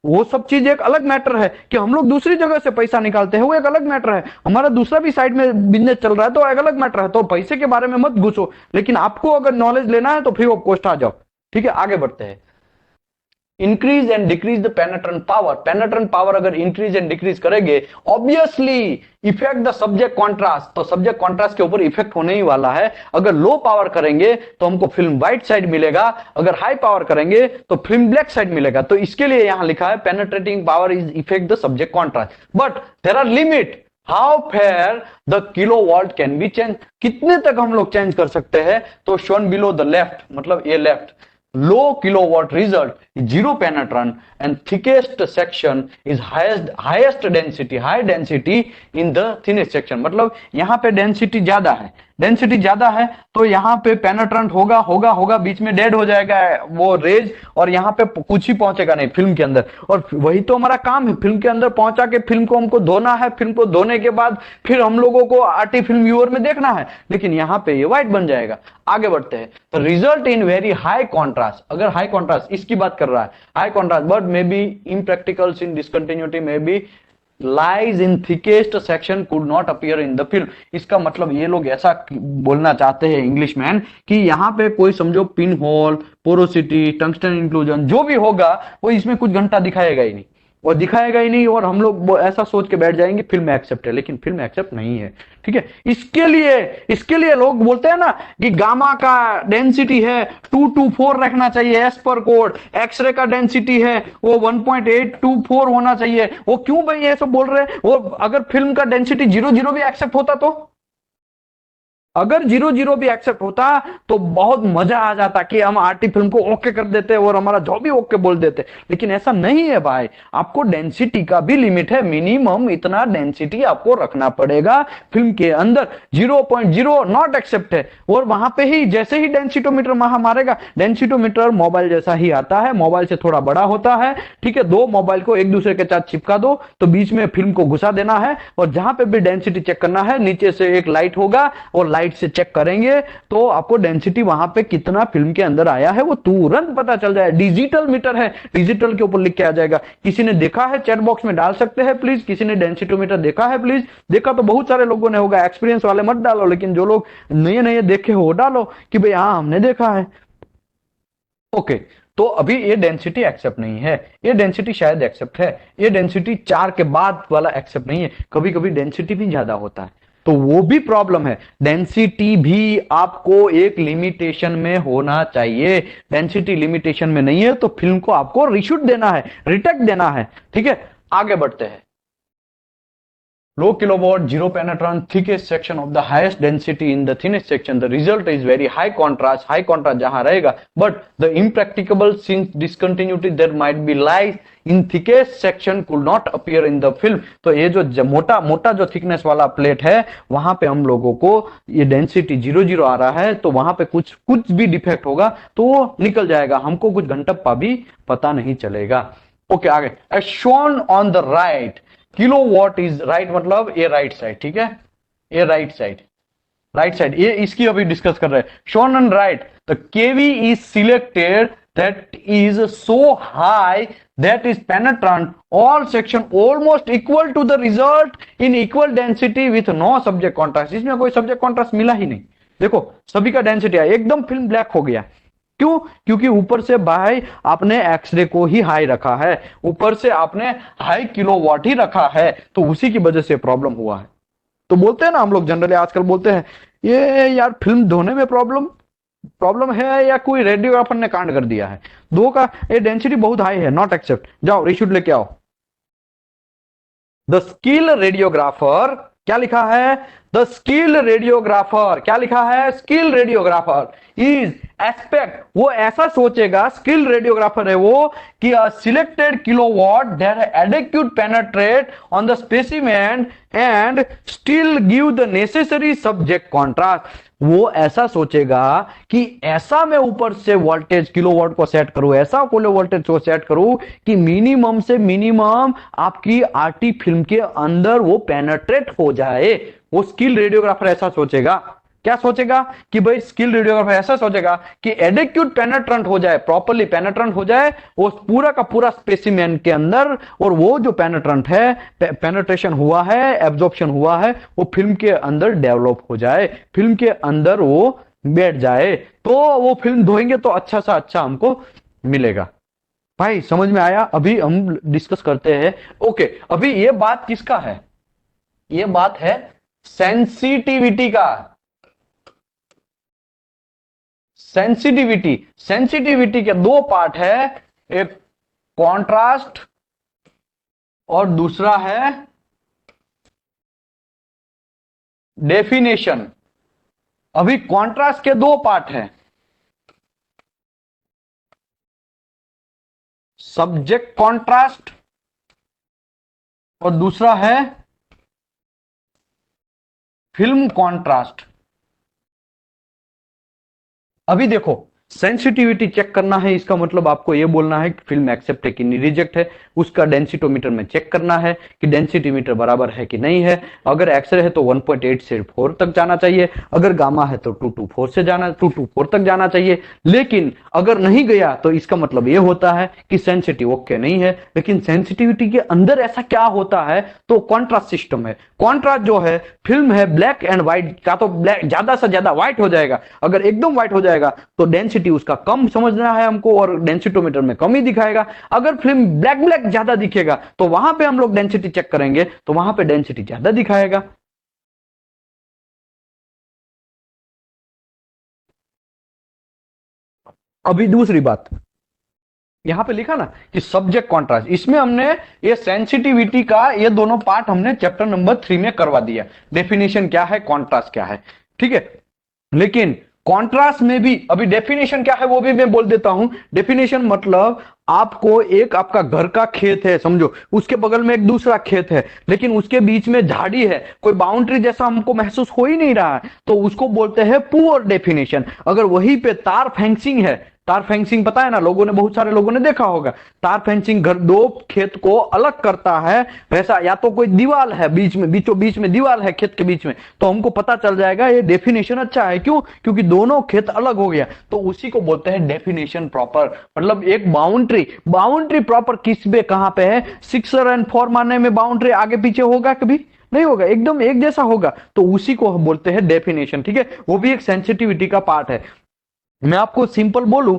वो सब चीज एक अलग मैटर है कि हम लोग दूसरी जगह से पैसा निकालते हैं, वो एक अलग मैटर है। हमारा दूसरा भी साइड में बिजनेस चल रहा है तो एक अलग मैटर है, तो पैसे के बारे में मत घुसो। लेकिन आपको अगर नॉलेज लेना है तो फ्री ऑफ कॉस्ट आ जाओ, ठीक है। आगे बढ़ते हैं। Increase and decrease the पेनेट्रेंट power. पेनेट्रेंट power अगर इंक्रीज एंड डिक्रीज करेंगे, obviously effect the subject contrast, तो सब्जेक्ट कॉन्ट्रास्ट के ऊपर इफेक्ट होने ही वाला है। अगर लो पावर करेंगे तो हमको फिल्म व्हाइट साइड मिलेगा, अगर हाई पावर करेंगे तो फिल्म ब्लैक साइड मिलेगा। तो इसके लिए यहां लिखा है penetrating power is effect the subject contrast, but there are limit how fair the kilo volt can be change, कितने तक हम लोग चेंज कर सकते हैं। तो शोन बिलो द लेफ्ट, मतलब ये left, low kilowatt result is zero penetrant and thickest section is highest density, high density in the thinnest section। मतलब यहां पे डेंसिटी ज्यादा है, डेंसिटी ज्यादा है तो यहां पे पेनेट्रेंट होगा होगा होगा, बीच में डेड हो जाएगा वो रेज, और यहां पे कुछ ही पहुंचेगा नहीं फिल्म के अंदर। और वही तो हमारा काम है, फिल्म के अंदर पहुंचा के फिल्म को हमको धोना है, फिल्म को धोने के बाद फिर हम लोगों को आर्टी फिल्म व्यूअर में देखना है, लेकिन यहां पे ये व्हाइट बन जाएगा। आगे बढ़ते हैं। तो result in very high contrast, अगर हाई कॉन्ट्रास्ट इसकी बात कर रहा है, high contrast but may be impracticals in discontinuity may be lies in thickest section could not appear in the film। इसका मतलब ये लोग ऐसा बोलना चाहते हैं इंग्लिश मैन कि यहाँ पे कोई समझो pin hole, porosity, tungsten inclusion जो भी होगा वो इसमें कुछ घंटा दिखाएगा ही नहीं, वो दिखाएगा ही नहीं, और हम लोग ऐसा सोच के बैठ जाएंगे फिल्म एक्सेप्ट है, लेकिन फिल्म एक्सेप्ट नहीं है, ठीक है। इसके लिए लोग बोलते हैं ना कि गामा का डेंसिटी है 224 रखना चाहिए एस पर कोड, एक्सरे का डेंसिटी है वो 1.824 होना चाहिए। वो क्यों भाई ये सब बोल रहे हैं, वो अगर फिल्म का डेंसिटी 0 0 भी एक्सेप्ट होता तो अगर 0-0 भी एक्सेप्ट होता तो बहुत मजा आ जाता कि हम आरटी फिल्म को ओके कर देते और हमारा जो भी ओके बोल देते, लेकिन ऐसा नहीं है भाई। आपको डेंसिटी का भी लिमिट है, मिनिमम इतना डेंसिटी आपको रखना पड़ेगा फिल्म के अंदर। 0.0 नॉट एक्सेप्ट है, और वहां पे ही जैसे ही डेंसिटोमीटर वहां मारेगा, डेंसिटोमीटर मोबाइल जैसा ही आता है, मोबाइल से थोड़ा बड़ा होता है, ठीक है। दो मोबाइल को एक दूसरे के साथ चिपका दो तो बीच में फिल्म को घुसा देना है, और जहां पे भी डेंसिटी चेक करना है नीचे से एक लाइट होगा, और लाइट से चेक करेंगे तो आपको डेंसिटी वहां पे कितना फिल्म के अंदर आया है वो तुरंत पता चल जाए। डिजिटल मीटर है, डिजिटल के ऊपर लिख के आ जाएगा। किसी ने देखा है चैट बॉक्स में डाल सकते हैं प्लीज, किसी ने डेंसिटोमीटर देखा है प्लीज? देखा तो बहुत सारे लोगों ने होगा, एक्सपीरियंस वाले मत डालो, लेकिन जो लोग नए नए देखे हो डालो कि भाई हाँ हमने देखा है। ओके, तो अभी ये डेंसिटी एक्सेप्ट नहीं है, ये डेंसिटी शायद एक्सेप्ट है, ये डेंसिटी 4 के बाद वाला एक्सेप्ट नहीं है। कभी कभी डेंसिटी भी ज्यादा होता है तो वो भी प्रॉब्लम है। डेंसिटी भी आपको एक लिमिटेशन में होना चाहिए, डेंसिटी लिमिटेशन में नहीं है तो फिल्म को आपको रीशूट देना है, रिटेक देना है, ठीक है। आगे बढ़ते हैं। Low kilowatt, zero penetrant, thickest section of the highest density in the thinnest section. The result is very high contrast. High contrast जहां रहेगा, but the impracticable since discontinuity there might be lies in thickest section could not appear in the film. तो ये जो मोटा मोटा जो thickness वाला plate है वहां पे हम लोगों को ये डेंसिटी 0-0 आ रहा है, तो वहां पे कुछ कुछ भी डिफेक्ट होगा तो वो निकल जाएगा, हमको कुछ घंटप्पा भी पता नहीं चलेगा। ओके, आगे। As shown on the right, kilowatt is right, मतलब ये राइट साइड, ठीक है, ये राइट साइड, राइट साइड, ये इसकी अभी डिस्कस कर रहे हैं। Shown on right the kV is selected that is so high that is penetrant all section almost equal to the result in equal density with no subject contrast. इसमें कोई subject contrast मिला ही नहीं। देखो सभी का डेंसिटी है एकदम, film black हो गया। क्यों? क्योंकि ऊपर से भाई आपने एक्सरे को ही हाई रखा है, ऊपर से आपने हाई किलोवाट ही रखा है, तो उसी की वजह से प्रॉब्लम हुआ है। तो बोलते हैं ना हम लोग जनरली आजकल बोलते हैं ये यार फिल्म धोने में प्रॉब्लम प्रॉब्लम है या कोई रेडियोग्राफर ने कांड कर दिया है। दो का ये डेंसिटी बहुत हाई है, नॉट एक्सेप्ट। जाओ रीशूट लेके आओ। द स्किल रेडियोग्राफर, क्या लिखा है? द स्किल रेडियोग्राफर, क्या लिखा है? स्किल रेडियोग्राफर इज एस्पेक्ट, वो ऐसा सोचेगा, स्किल रेडियोग्राफर है वो, कि selected kilowatt that adequate penetrate on the specimen and still give the necessary subject contrast. वो ऐसा सोचेगा कि ऐसा मैं ऊपर से वोल्टेज किलोवाट को सेट करूं, ऐसा किलो वोल्टेज को सेट करूं कि मिनिमम से मिनिमम आपकी आरटी फिल्म के अंदर वो पेनेट्रेट हो जाए। वो स्किल रेडियोग्राफर ऐसा सोचेगा। क्या सोचेगा? कि भाई स्किल रेडियोग्राफर ऐसा सोचेगा कि एडेक्यूट पेनेट्रेंट हो जाए, प्रॉपर्ली पेनेट्रेंट हो जाए उस पूरा का पूरा स्पेसिमेन के अंदर, और वो जो पेनेट्रेंट है, पेनेट्रेशन हुआ है, एब्जॉर्प्शन हुआ है, वो फिल्म के अंदर डेवलप हो जाए, फिल्म के अंदर वो बैठ जाए, तो वो फिल्म धोएंगे तो अच्छा सा अच्छा हमको मिलेगा। भाई समझ में आया? अभी हम डिस्कस करते हैं। ओके, अभी ये बात किसका है? ये बात है सेंसिटिविटी का। सेंसिटिविटी, सेंसिटिविटी के दो पार्ट है, एक कॉन्ट्रास्ट और दूसरा है डेफिनेशन। अभी कॉन्ट्रास्ट के दो पार्ट है, सब्जेक्ट कॉन्ट्रास्ट और दूसरा है फिल्म कॉन्ट्रास्ट। अभी देखो, सेंसिटिविटी चेक करना है, इसका मतलब आपको यह बोलना है कि फिल्म एक्सेप्ट है कि नहीं रिजेक्ट है। उसका डेंसिटोमीटर में चेक करना है कि डेंसिटीमीटर बराबर है कि नहीं है। अगर एक्सरे है तो 1.8 से 4 तक जाना चाहिए, अगर गामा है तो 224 तक जाना चाहिए। लेकिन अगर नहीं गया तो इसका मतलब यह होता है कि सेंसिटिव ओके नहीं है। लेकिन सेंसिटिविटी के अंदर ऐसा क्या होता है? तो कॉन्ट्रास्ट सिस्टम है। कॉन्ट्रास्ट जो है, फिल्म है ब्लैक एंड व्हाइट, क्या तो ब्लैक ज्यादा से ज्यादा व्हाइट हो जाएगा। अगर एकदम व्हाइट हो जाएगा तो डेंसिटी उसका कम समझना है हमको, और डेंसिटोमीटर में कम ही दिखाएगा। अगर फिल्म ब्लैक ब्लैक ज्यादा दिखेगा तो वहां पे हम लोग डेंसिटी चेक करेंगे, तो वहां पे डेंसिटी ज्यादा दिखाएगा। अभी दूसरी बात यहां पे लिखा ना कि सब्जेक्ट कॉन्ट्रास्ट, इसमें हमने ये सेंसिटिविटी का ये दोनों पार्ट हमने चैप्टर नंबर 3 में करवा दिया। डेफिनेशन क्या है, कॉन्ट्रास्ट क्या है, ठीक है। लेकिन कॉन्ट्रास्ट में भी अभी डेफिनेशन क्या है वो भी मैं बोल देता हूं। डेफिनेशन मतलब आपको एक आपका घर का खेत है समझो, उसके बगल में एक दूसरा खेत है, लेकिन उसके बीच में झाड़ी है, कोई बाउंड्री जैसा हमको महसूस हो ही नहीं रहा है, तो उसको बोलते हैं पुअर डेफिनेशन। अगर वहीं पे तार फेंसिंग है, तार फेंसिंग पता है ना, लोगों ने, बहुत सारे लोगों ने देखा होगा, तार फेंसिंग घर दो खेत को अलग करता है, वैसा या तो कोई दीवार है बीच में, बीचों बीच में दीवार है खेत के बीच में, तो हमको पता चल जाएगा ये डेफिनेशन अच्छा है। क्यों? क्योंकि दोनों खेत अलग हो गया, तो उसी को बोलते हैं डेफिनेशन प्रॉपर। मतलब एक बाउंड्री, बाउंड्री प्रॉपर किस पे कहां पे है, 6 और 4 मारने में बाउंड्री आगे पीछे होगा कभी नहीं होगा, एकदम एक जैसा होगा, तो उसी को हम बोलते हैं डेफिनेशन। ठीक है, वो भी एक सेंसिटिविटी का पार्ट है। मैं आपको सिंपल बोलूं,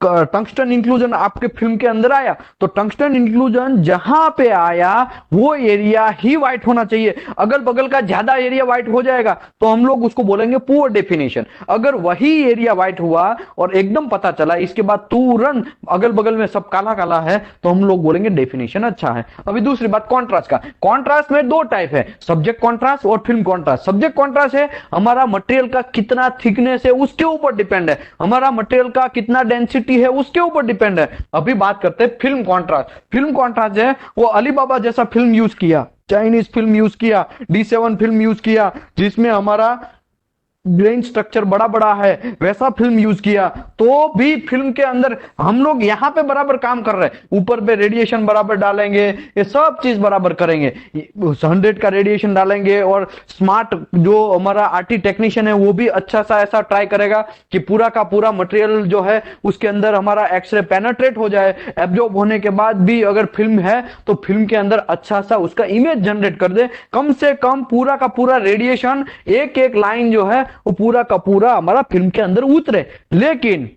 टंगस्टन इंक्लूजन आपके फिल्म के अंदर आया, तो टंगस्टन इंक्लूजन जहां पे आया वो एरिया ही व्हाइट होना चाहिए। अगल बगल का ज्यादा एरिया व्हाइट हो जाएगा तो हम लोग उसको बोलेंगे पुअर डेफिनेशन। अगर वही एरिया व्हाइट हुआ और एकदम पता चला इसके बाद तुरंत अगल बगल में सब काला काला है, तो हम लोग बोलेंगे डेफिनेशन अच्छा है। अभी दूसरी बात कॉन्ट्रास्ट का। कॉन्ट्रास्ट में दो टाइप है, सब्जेक्ट कॉन्ट्रास्ट और फिल्म कॉन्ट्रास्ट। सब्जेक्ट कॉन्ट्रास्ट है हमारा मटेरियल का कितना थिकनेस है उसके ऊपर डिपेंड है, हमारा मटेरियल का कितना डेंसिटी है उसके ऊपर डिपेंड है। अभी बात करते हैं फिल्म कॉन्ट्रास्ट। फिल्म कॉन्ट्रास्ट है वो अलीबाबा जैसा फिल्म यूज किया, चाइनीज फिल्म यूज किया, D7 फिल्म यूज किया, जिसमें हमारा ब्रेन स्ट्रक्चर बड़ा बड़ा है, वैसा फिल्म यूज किया, तो भी फिल्म के अंदर हम लोग यहां पे बराबर काम कर रहे हैं, ऊपर पे रेडिएशन बराबर डालेंगे, ये सब चीज बराबर करेंगे, 100 का रेडिएशन डालेंगे, और स्मार्ट जो हमारा आरटी टेक्नीशियन है वो भी अच्छा सा ऐसा ट्राई करेगा कि पूरा का पूरा मटेरियल जो है उसके अंदर हमारा एक्सरे पेनेट्रेट हो जाए, एब्जॉर्ब होने के बाद भी अगर फिल्म है तो फिल्म के अंदर अच्छा सा उसका इमेज जनरेट कर दे, कम से कम पूरा का पूरा रेडिएशन एक एक लाइन जो है वो पूरा का पूरा हमारा फिल्म के अंदर उतरे। लेकिन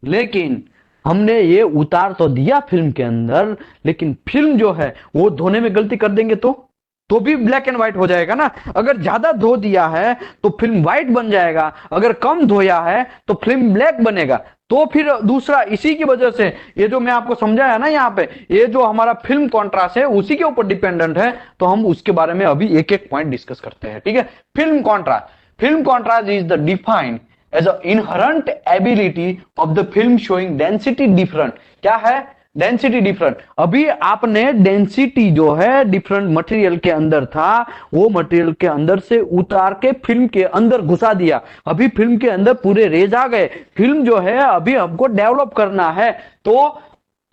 लेकिन हमने ये उतार तो दिया फिल्म के अंदर, लेकिन फिल्म जो है वो धोने में गलती कर देंगे तो भी ब्लैक एंड व्हाइट हो जाएगा ना। अगर ज्यादा धो दिया है तो फिल्म व्हाइट बन जाएगा, अगर कम धोया है तो फिल्म ब्लैक बनेगा। तो फिर दूसरा इसी की वजह से ये जो मैं आपको समझाया ना यहाँ पे, ये जो हमारा फिल्म कॉन्ट्रास्ट है उसी के ऊपर डिपेंडेंट है, तो हम उसके बारे में अभी एक एक पॉइंट डिस्कस करते हैं। ठीक है, film contrast. Film contrast is the defined as an inherent ability of the film showing density different। क्या है? Density different. अभी आपने डेंसिटी जो है डिफरेंट मटेरियल के अंदर था, वो मटेरियल के अंदर से उतार के फिल्म के अंदर घुसा दिया, अभी फिल्म के अंदर पूरे रेज आ गए। फिल्म जो है अभी हमको डेवलप करना है, तो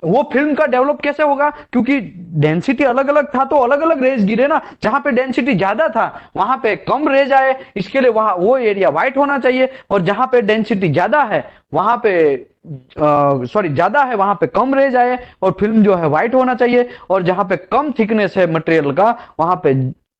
वो फिल्म का डेवलप कैसे होगा? क्योंकि डेंसिटी अलग अलग था तो अलग अलग रेज गिरे ना, जहां पे डेंसिटी ज्यादा था वहां पे कम रेज आए, इसके लिए वहां वो एरिया व्हाइट होना चाहिए, और जहां पे डेंसिटी ज्यादा है वहां पे ज्यादा है वहां पे कम रेज आए और फिल्म जो है व्हाइट होना चाहिए, और जहां पे कम थिकनेस है मटेरियल का वहां पे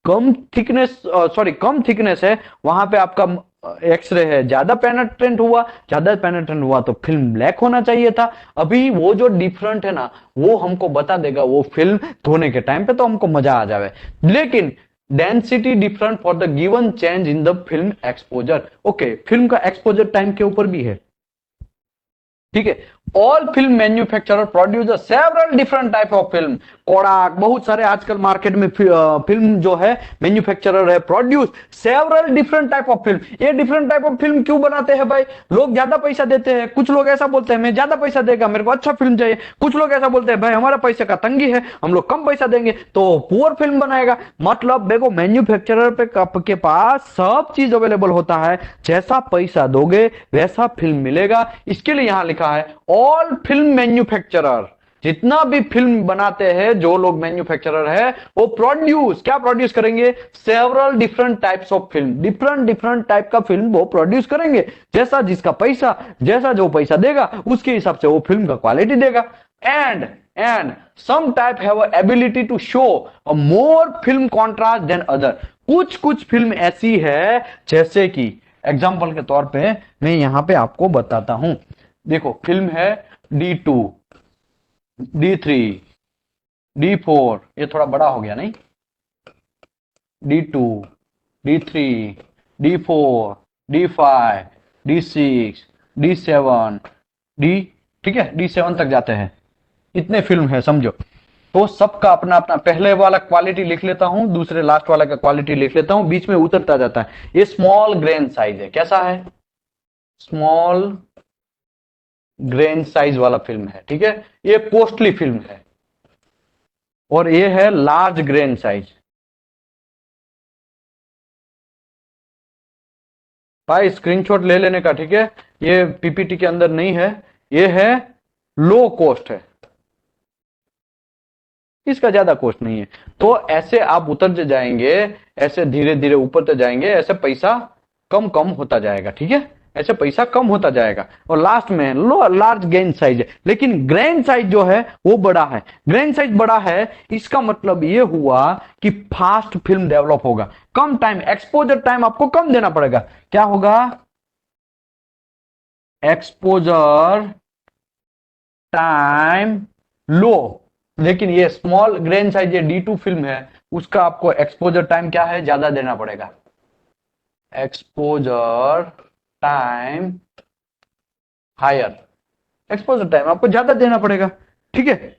कम थिकनेस है वहां पे आपका एक्सरे है ज्यादा पेनेट्रेंट हुआ तो फिल्म ब्लैक होना चाहिए था। अभी वो जो डिफरेंट है ना वो हमको बता देगा वो फिल्म धोने के टाइम पे, तो हमको मजा आ जावे। लेकिन density different for the given change in the film exposure. Okay, film का एक्सपोजर टाइम के ऊपर भी है। ठीक है, all film manufacturer produce several different type of film. कोडाक, बहुत सारे आजकल मार्केट में फिल्म जो है मैन्युफैक्चरर है, produce several different type of film. ये डिफरेंट टाइप ऑफ फिल्म क्यों बनाते हैं भाई? लोग ज्यादा पैसा देते हैं, कुछ लोग ऐसा बोलते हैं मैं ज्यादा पैसा देगा मेरे को अच्छा फिल्म चाहिए, कुछ लोग ऐसा बोलते हैं भाई हमारा पैसे का तंगी है हम लोग कम पैसा देंगे तो पुअर फिल्म बनाएगा। मतलब देखो मैन्युफैक्चरर पे के पास सब चीज अवेलेबल होता है, जैसा पैसा दोगे वैसा फिल्म मिलेगा। इसके लिए यहां लिखा है ऑल फिल्म मैन्युफैक्चरर, जितना भी फिल्म बनाते हैं जो लोग मैन्युफैक्चरर है वो क्या प्रोड्यूस करेंगे? Several different types of film, different type का फिल्म वो प्रोड्यूस करेंगे, जैसा जिसका पैसा, जैसा जो पैसा देगा उसके हिसाब से वो फिल्म का क्वालिटी देगा। And some type have ability to show a more film contrast than other. कुछ फिल्म ऐसी है, जैसे कि एग्जांपल के तौर पे मैं यहां पे आपको बताता हूं। देखो फिल्म है D2, D3, D4, ये थोड़ा बड़ा हो गया नहीं, D2, D3, D4, D5, D6, D7, D, ठीक है D7 तक जाते हैं, इतने फिल्म है समझो। तो सबका अपना अपना, पहले वाला क्वालिटी लिख लेता हूं, दूसरे लास्ट वाला का क्वालिटी लिख लेता हूं, बीच में उतरता जाता है। ये स्मॉल ग्रेन साइज है, कैसा है? स्मॉल ग्रेन साइज वाला फिल्म है, ठीक है। ये कॉस्टली फिल्म है। और ये है लार्ज ग्रेन साइज। भाई स्क्रीनशॉट ले लेने का, ठीक है। ये पीपीटी के अंदर नहीं है, ये है लो कॉस्ट है, इसका ज्यादा कॉस्ट नहीं है। तो ऐसे आप उतर जाएंगे, ऐसे धीरे धीरे ऊपर तक जाएंगे, ऐसे पैसा कम कम होता जाएगा, ठीक है। ऐसे पैसा कम होता जाएगा। और लास्ट में लो लार्ज ग्रेन साइज है, लेकिन ग्रेन साइज जो है वो बड़ा है। ग्रेन साइज बड़ा है, इसका मतलब ये हुआ कि फास्ट फिल्म डेवलप होगा। कम टाइम, एक्सपोजर टाइम आपको कम देना पड़ेगा। क्या होगा? एक्सपोजर टाइम लो। लेकिन ये स्मॉल ग्रेन साइज ये D2 फिल्म है, उसका आपको एक्सपोजर टाइम क्या है? ज्यादा देना पड़ेगा। Exposure time higher, exposure time आपको ज्यादा देना पड़ेगा, ठीक है।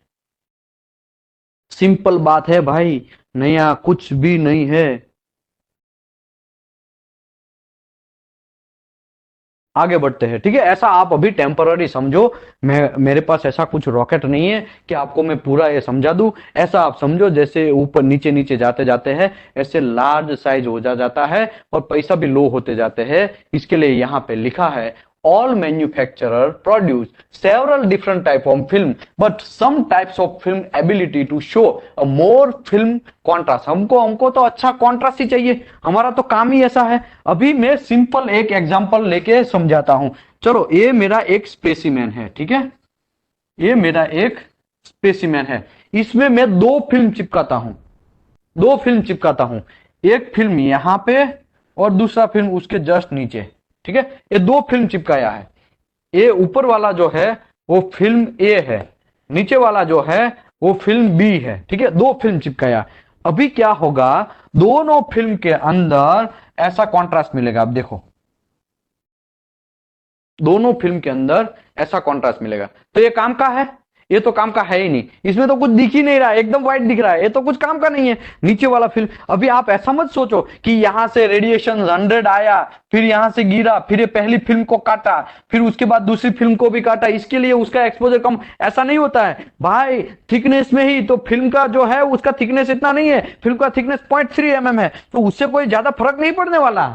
सिंपल बात है भाई, नया कुछ भी नहीं है। आगे बढ़ते हैं, ठीक है। ऐसा आप अभी टेम्पररी समझो, मेरे पास ऐसा कुछ रॉकेट नहीं है कि आपको मैं पूरा ये समझा दूं। ऐसा आप समझो जैसे ऊपर नीचे नीचे जाते जाते हैं, ऐसे लार्ज साइज हो जाता है और पैसा भी लो होते जाते हैं। इसके लिए यहां पे लिखा है, all manufacturer produce several different type of film but some types of film ability to show a more film contrast। हमको हमको तो अच्छा कॉन्ट्रास्ट ही चाहिए, हमारा तो काम ही ऐसा है। अभी मैं सिंपल एक एग्जांपल लेके समझाता हूं। चलो, ये मेरा एक स्पेसिमेन है, ठीक है। ये मेरा एक स्पेसिमेन है, इसमें मैं दो फिल्म चिपकाता हूं, दो फिल्म चिपकाता हूं। एक फिल्म यहां पे और दूसरा फिल्म उसके जस्ट नीचे, ठीक है। ये दो फिल्म चिपकाया है। ये ऊपर वाला जो है वो फिल्म ए है, नीचे वाला जो है वो फिल्म बी है, ठीक है। दो फिल्म चिपकाया। अभी क्या होगा? दोनों फिल्म के अंदर ऐसा कॉन्ट्रास्ट मिलेगा। अब देखो, दोनों फिल्म के अंदर ऐसा कॉन्ट्रास्ट मिलेगा। तो ये काम का है? ये तो काम का है ही नहीं, इसमें तो कुछ दिख ही नहीं रहा है, एकदम व्हाइट दिख रहा है, ये तो कुछ काम का नहीं है। नीचे वाला फिल्म, अभी आप ऐसा मत सोचो कि यहां से रेडिएशन 100 आया, फिर यहां से गिरा, फिर ये पहली फिल्म को काटा, फिर उसके बाद दूसरी फिल्म को भी काटा, इसके लिए उसका एक्सपोजर कम। ऐसा नहीं होता है भाई। थिकनेस में ही तो फिल्म का जो है उसका थिकनेस इतना नहीं है, फिल्म का थिकनेस 0.3 mm है, तो उससे कोई ज्यादा फर्क नहीं पड़ने वाला।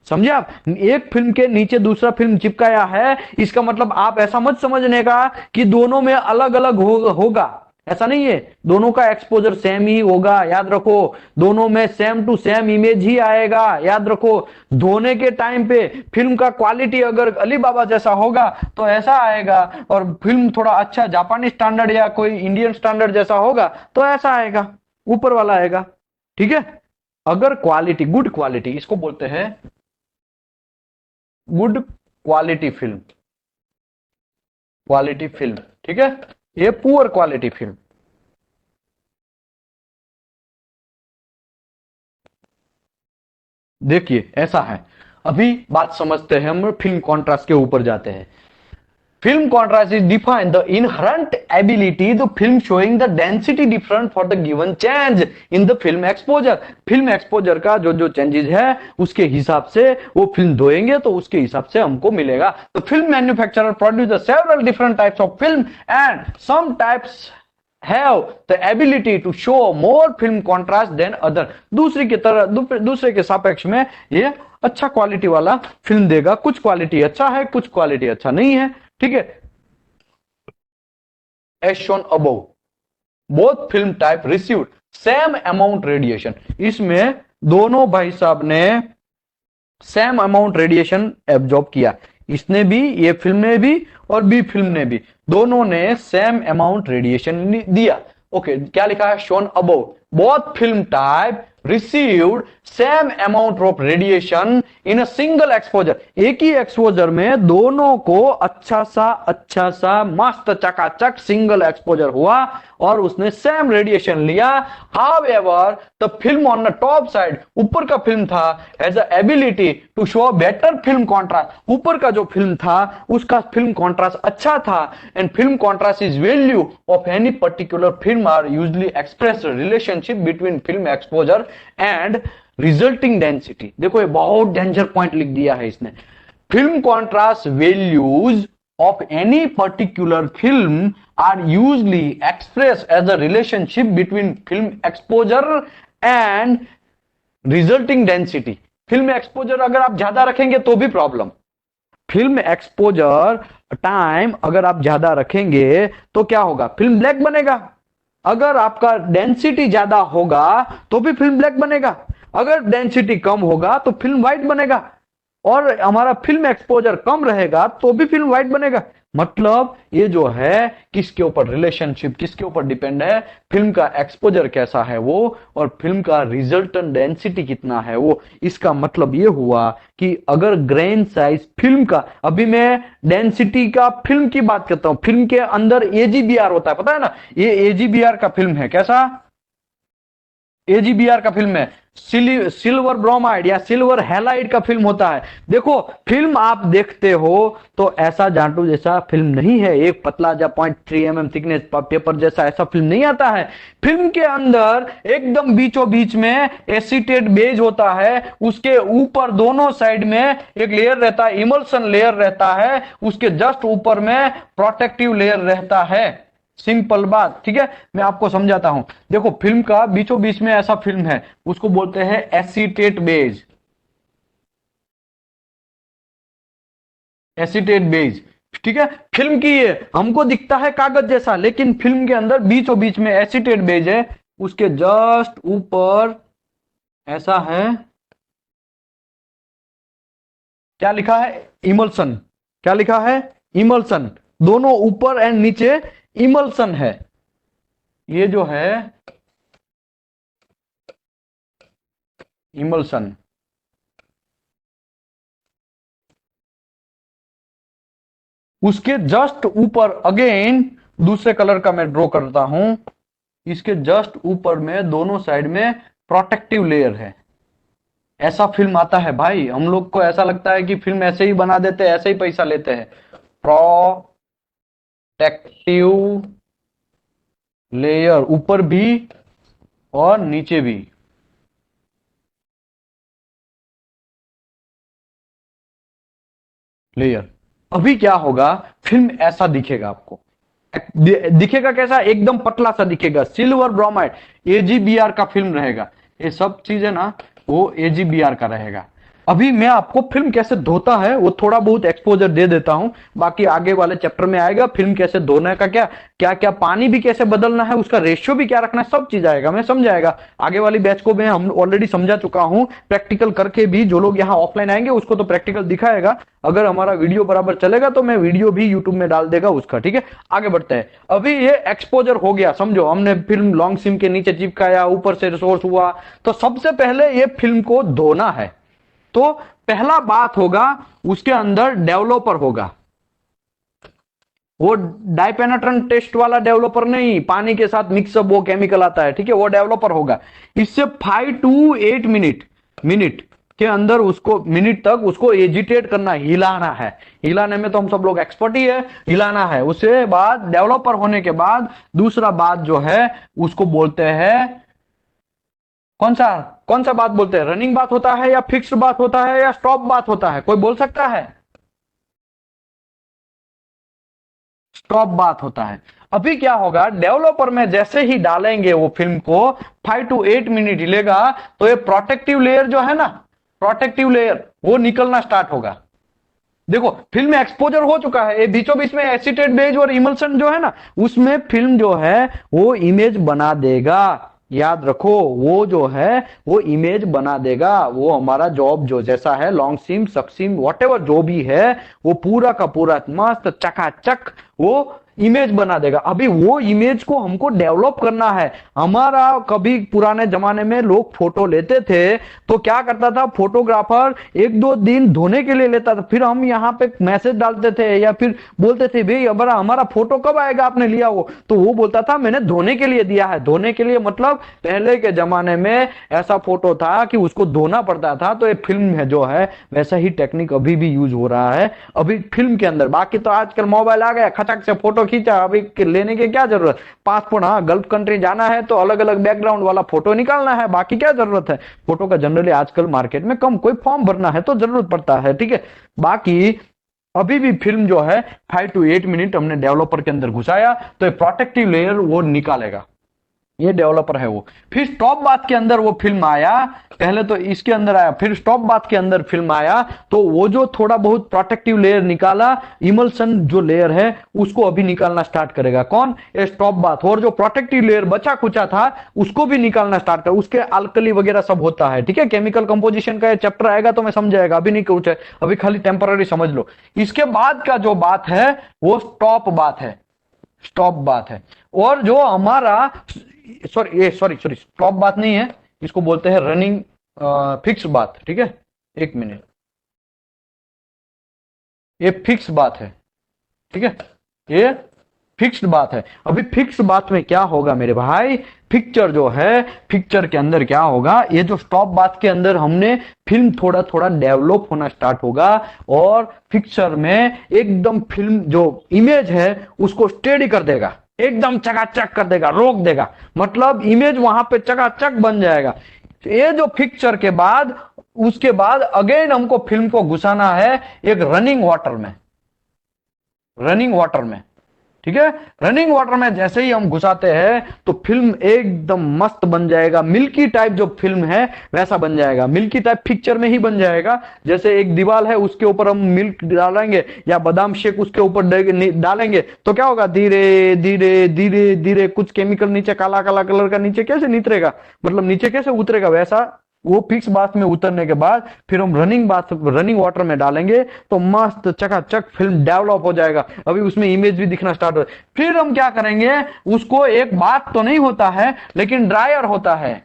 समझे आप? एक फिल्म के नीचे दूसरा फिल्म चिपकाया है, इसका मतलब आप ऐसा मत समझने का कि दोनों में अलग अलग होगा, ऐसा नहीं है। दोनों का एक्सपोजर सेम ही होगा, याद रखो। दोनों में सेम टू सेम इमेज ही आएगा, याद रखो। धोने के टाइम पे फिल्म का क्वालिटी अगर अली बाबा जैसा होगा तो ऐसा आएगा, और फिल्म थोड़ा अच्छा जापानी स्टैंडर्ड या कोई इंडियन स्टैंडर्ड जैसा होगा तो ऐसा आएगा, ऊपर वाला आएगा, ठीक है। अगर क्वालिटी, गुड क्वालिटी, इसको बोलते हैं good quality film, quality film, ठीक है। ये पुअर क्वालिटी फिल्म। देखिए ऐसा है। अभी बात समझते हैं, हम फिल्म कॉन्ट्रास्ट के ऊपर जाते हैं। Film contrast is defined the inherent ability the film showing the density different for the given change in the film exposure। Film exposure का जो जो चेंजेस है उसके हिसाब से वो फिल्म धोएंगे तो उसके हिसाब से हमको मिलेगा। तो film manufacturer produce several different types of film and some types have the ability to show more film contrast than other। दूसरे के सापेक्ष में ये अच्छा क्वालिटी वाला फिल्म देगा। कुछ क्वालिटी अच्छा है, कुछ क्वालिटी अच्छा नहीं है, ठीक है। As shown above, both film type received same amount radiation। इसमें दोनों भाई साहब ने सेम अमाउंट रेडिएशन एब्जॉर्ब किया। इसने भी, ये फिल्म ने भी और बी फिल्म ने भी, दोनों ने सेम अमाउंट रेडिएशन दिया। ओके, क्या लिखा है? Shown above both film type received same amount of radiation in a single exposure। एक ही एक्सपोजर में दोनों को अच्छा सा मस्त चकाचक सिंगल एक्सपोजर हुआ और उसने सेम रेडिएशन लिया। However, the film on the top side, ऊपर का फिल्म था, has the ability to show better film contrast। ऊपर का जो फिल्म था उसका फिल्म कॉन्ट्रास्ट अच्छा था। And film contrast is value of any particular film are usually express relationship between film exposure and resulting density. देखो ये बहुत डेंजर पॉइंट लिख दिया है इसने। Film contrast values of any particular film are usually expressed as a relationship between film exposure and resulting density। Film exposure अगर आप ज्यादा रखेंगे तो भी प्रॉब्लम। फिल्म एक्सपोजर टाइम अगर आप ज्यादा रखेंगे तो क्या होगा, फिल्म ब्लैक बनेगा। अगर आपका डेंसिटी ज्यादा होगा तो भी फिल्म ब्लैक बनेगा, अगर डेंसिटी कम होगा तो फिल्म व्हाइट बनेगा, और हमारा फिल्म एक्सपोजर कम रहेगा तो भी फिल्म व्हाइट बनेगा। मतलब ये जो है किसके ऊपर रिलेशनशिप, किसके ऊपर डिपेंड है, फिल्म का एक्सपोजर कैसा है वो और फिल्म का रिजल्टेंट डेंसिटी कितना है वो। इसका मतलब ये हुआ कि अगर ग्रेन साइज फिल्म का, अभी मैं डेंसिटी का फिल्म की बात करता हूं, फिल्म के अंदर एजीबीआर होता है, पता है ना, ये एजीबीआर का फिल्म है। कैसा एजीबीआर का फिल्म है, सिल्वर ब्रोमाइड या सिल्वर हैलाइड का फिल्म होता है। देखो फिल्म आप देखते हो तो ऐसा जांटू जैसा फिल्म नहीं है, एक पतला जा 0.3 mm थिकनेस पेपर जैसा ऐसा फिल्म नहीं आता है। फिल्म के अंदर एकदम बीचों बीच में एसीटेट बेज होता है, उसके ऊपर दोनों साइड में एक लेयर रहता है, इमल्सन लेयर रहता है, उसके जस्ट ऊपर में प्रोटेक्टिव लेयर रहता है। सिंपल बात, ठीक है, मैं आपको समझाता हूं। देखो फिल्म का बीचों बीच में ऐसा फिल्म है, उसको बोलते हैं एसीटेट बेज, एसीटेट बेज, ठीक है। फिल्म की ये हमको दिखता है कागज जैसा, लेकिन फिल्म के अंदर बीचों बीच में एसीटेट बेज है, उसके जस्ट ऊपर ऐसा है, क्या लिखा है, इमल्सन। क्या लिखा है, इमल्सन। दोनों ऊपर एंड नीचे इमल्सन है। ये जो है इमल्सन, उसके जस्ट ऊपर अगेन दूसरे कलर का मैं ड्रॉ करता हूं, इसके जस्ट ऊपर में दोनों साइड में प्रोटेक्टिव लेयर है। ऐसा फिल्म आता है भाई, हम लोग को ऐसा लगता है कि फिल्म ऐसे ही बना देते हैं, ऐसे ही पैसा लेते हैं। प्रोटेक्टिव लेयर ऊपर भी और नीचे भी, लेयर। अभी क्या होगा, फिल्म ऐसा दिखेगा आपको, दिखेगा कैसा, एकदम पतला सा दिखेगा, सिल्वर ब्रोमाइड एजीबीआर का फिल्म रहेगा। ये सब चीजें ना वो एजीबीआर का रहेगा। अभी मैं आपको फिल्म कैसे धोता है वो थोड़ा बहुत एक्सपोजर दे देता हूं, बाकी आगे वाले चैप्टर में आएगा। फिल्म कैसे धोने का क्या क्या क्या, पानी भी कैसे बदलना है, उसका रेशियो भी क्या रखना है, सब चीज आएगा, मैं समझाएगा। आगे वाली बैच को मैं हम ऑलरेडी समझा चुका हूं, प्रैक्टिकल करके भी। जो लोग यहाँ ऑफलाइन आएंगे उसको तो प्रैक्टिकल दिखाएगा, अगर हमारा वीडियो बराबर चलेगा तो मैं वीडियो भी यूट्यूब में डाल देगा उसका, ठीक है। आगे बढ़ते हैं। अभी ये एक्सपोजर हो गया, समझो हमने फिल्म लॉन्ग सिम के नीचे चिपकाया, ऊपर से रिसोर्स हुआ, तो सबसे पहले ये फिल्म को धोना है। तो पहला बात होगा, उसके अंदर डेवलपर होगा, वो डाइपेनेट्रेंट टेस्ट वाला डेवलपर नहीं, पानी के साथ मिक्सअप वो केमिकल आता है, ठीक है, वो डेवलपर होगा। इससे 5 to 8 मिनट के अंदर उसको, मिनट तक उसको एजिटेट करना, हिलाना है। हिलाने में तो हम सब लोग एक्सपर्ट ही है, हिलाना है। उसके बाद डेवलपर होने के बाद दूसरा बात जो है उसको बोलते हैं, कौन सा बात बोलते हैं, रनिंग बात होता है या फिक्स्ड बात होता है या स्टॉप बात होता है, कोई बोल सकता है? स्टॉप बात होता है। अभी क्या होगा, डेवलपर में जैसे ही डालेंगे वो फिल्म को 5 to 8 मिनट हिलेगा, तो ये प्रोटेक्टिव लेयर जो है ना, प्रोटेक्टिव लेयर वो निकलना स्टार्ट होगा। देखो फिल्म में एक्सपोजर हो चुका है, ये बीचों बीच में एसीटेट बेज और इमल्सन जो है ना, उसमें फिल्म जो है वो इमेज बना देगा। याद रखो, वो जो है वो इमेज बना देगा। वो हमारा जॉब जो जैसा है, लॉन्ग सिम, सब सिम, व्हाटएवर जो भी है, वो पूरा का पूरा मस्त चकाचक वो इमेज बना देगा। अभी वो इमेज को हमको डेवलप करना है। हमारा कभी पुराने जमाने में लोग फोटो लेते थे तो क्या करता था, फोटोग्राफर एक दो दिन धोने के लिए लेता था, फिर हम यहाँ पे मैसेज डालते थे या फिर बोलते थे भाई हमारा फोटो कब आएगा, आपने लिया हो, तो वो बोलता था मैंने धोने के लिए दिया है। धोने के लिए मतलब पहले के जमाने में ऐसा फोटो था कि उसको धोना पड़ता था। तो ये फिल्म है जो है वैसा ही टेक्निक अभी भी यूज हो रहा है अभी फिल्म के अंदर। बाकी तो आजकल मोबाइल आ गया, खटक से फोटो खींचा, अभी लेने की क्या जरूरत। पासपोर्ट, हाँ गल्फ कंट्री जाना है तो अलग अलग बैकग्राउंड वाला फोटो निकालना है, बाकी क्या जरूरत है फोटो का। जनरली आजकल मार्केट में कम, कोई फॉर्म भरना है तो जरूरत पड़ता है, ठीक है। बाकी अभी भी फिल्म जो है 5 to 8 मिनट हमने डेवलपर के अंदर घुसाया तो ये प्रोटेक्टिव लेयर वो निकालेगा, ये डेवलपर है वो। फिर स्टॉप बाथ के अंदर वो फिल्म आया, पहले तो इसके अंदर आया फिर स्टॉप बाथ के अंदर फिल्म आया, तो वो जो थोड़ा बहुत प्रोटेक्टिव लेयर निकाला, इमल्सन जो लेयर है उसको अभी निकालना स्टार्ट करेगा कौन, ये स्टॉप बाथ। और जो प्रोटेक्टिव लेयर बचा कुचा था उसको भी निकालना स्टार्ट कर, उसके अल्कली वगैरह सब होता है, ठीक है। केमिकल कंपोजिशन का चैप्टर आएगा तो मैं समझाएगा, अभी नहीं कुछ है, अभी खाली टेम्पररी समझ लो। इसके बाद का जो बात है वो स्टॉप बात है, स्टॉप बात है। और जो हमारा सॉरी स्टॉप बात नहीं है, इसको बोलते हैं रनिंग फिक्स बात, ठीक है। एक मिनट, ये फिक्स बात है, ठीक है, ये फिक्स्ड बात है। अभी फिक्स बात में क्या होगा मेरे भाई, पिक्चर जो है पिक्चर के अंदर क्या होगा, ये जो स्टॉप बात के अंदर हमने फिल्म थोड़ा थोड़ा डेवलप होना स्टार्ट होगा और पिक्चर में एकदम फिल्म जो इमेज है उसको स्टेडी कर देगा, एकदम चकाचक कर देगा, रोक देगा, मतलब इमेज वहां पे चकाचक बन जाएगा। ये जो पिक्चर के बाद उसके बाद अगेन हमको फिल्म को घुसाना है एक रनिंग वाटर में, रनिंग वाटर में, ठीक है। रनिंग वाटर में जैसे ही हम घुसाते हैं तो फिल्म एकदम मस्त बन जाएगा, मिल्की टाइप जो फिल्म है वैसा बन जाएगा, मिल्की टाइप पिक्चर में ही बन जाएगा। जैसे एक दीवार है उसके ऊपर हम मिल्क डालेंगे या बादाम शेक उसके ऊपर डालेंगे तो क्या होगा, धीरे धीरे धीरे धीरे कुछ केमिकल नीचे काला काला कलर का नीचे कैसे नितरेगा, मतलब नीचे कैसे उतरेगा, वैसा वो फिक्स बाथ में उतरने के बाद फिर हम रनिंग वाटर में डालेंगे तो मस्त चकाचक फिल्म डेवलप हो जाएगा। अभी उसमें इमेज भी दिखना स्टार्ट हो, फिर हम क्या करेंगे, उसको एक बात तो नहीं होता है लेकिन ड्रायर होता है,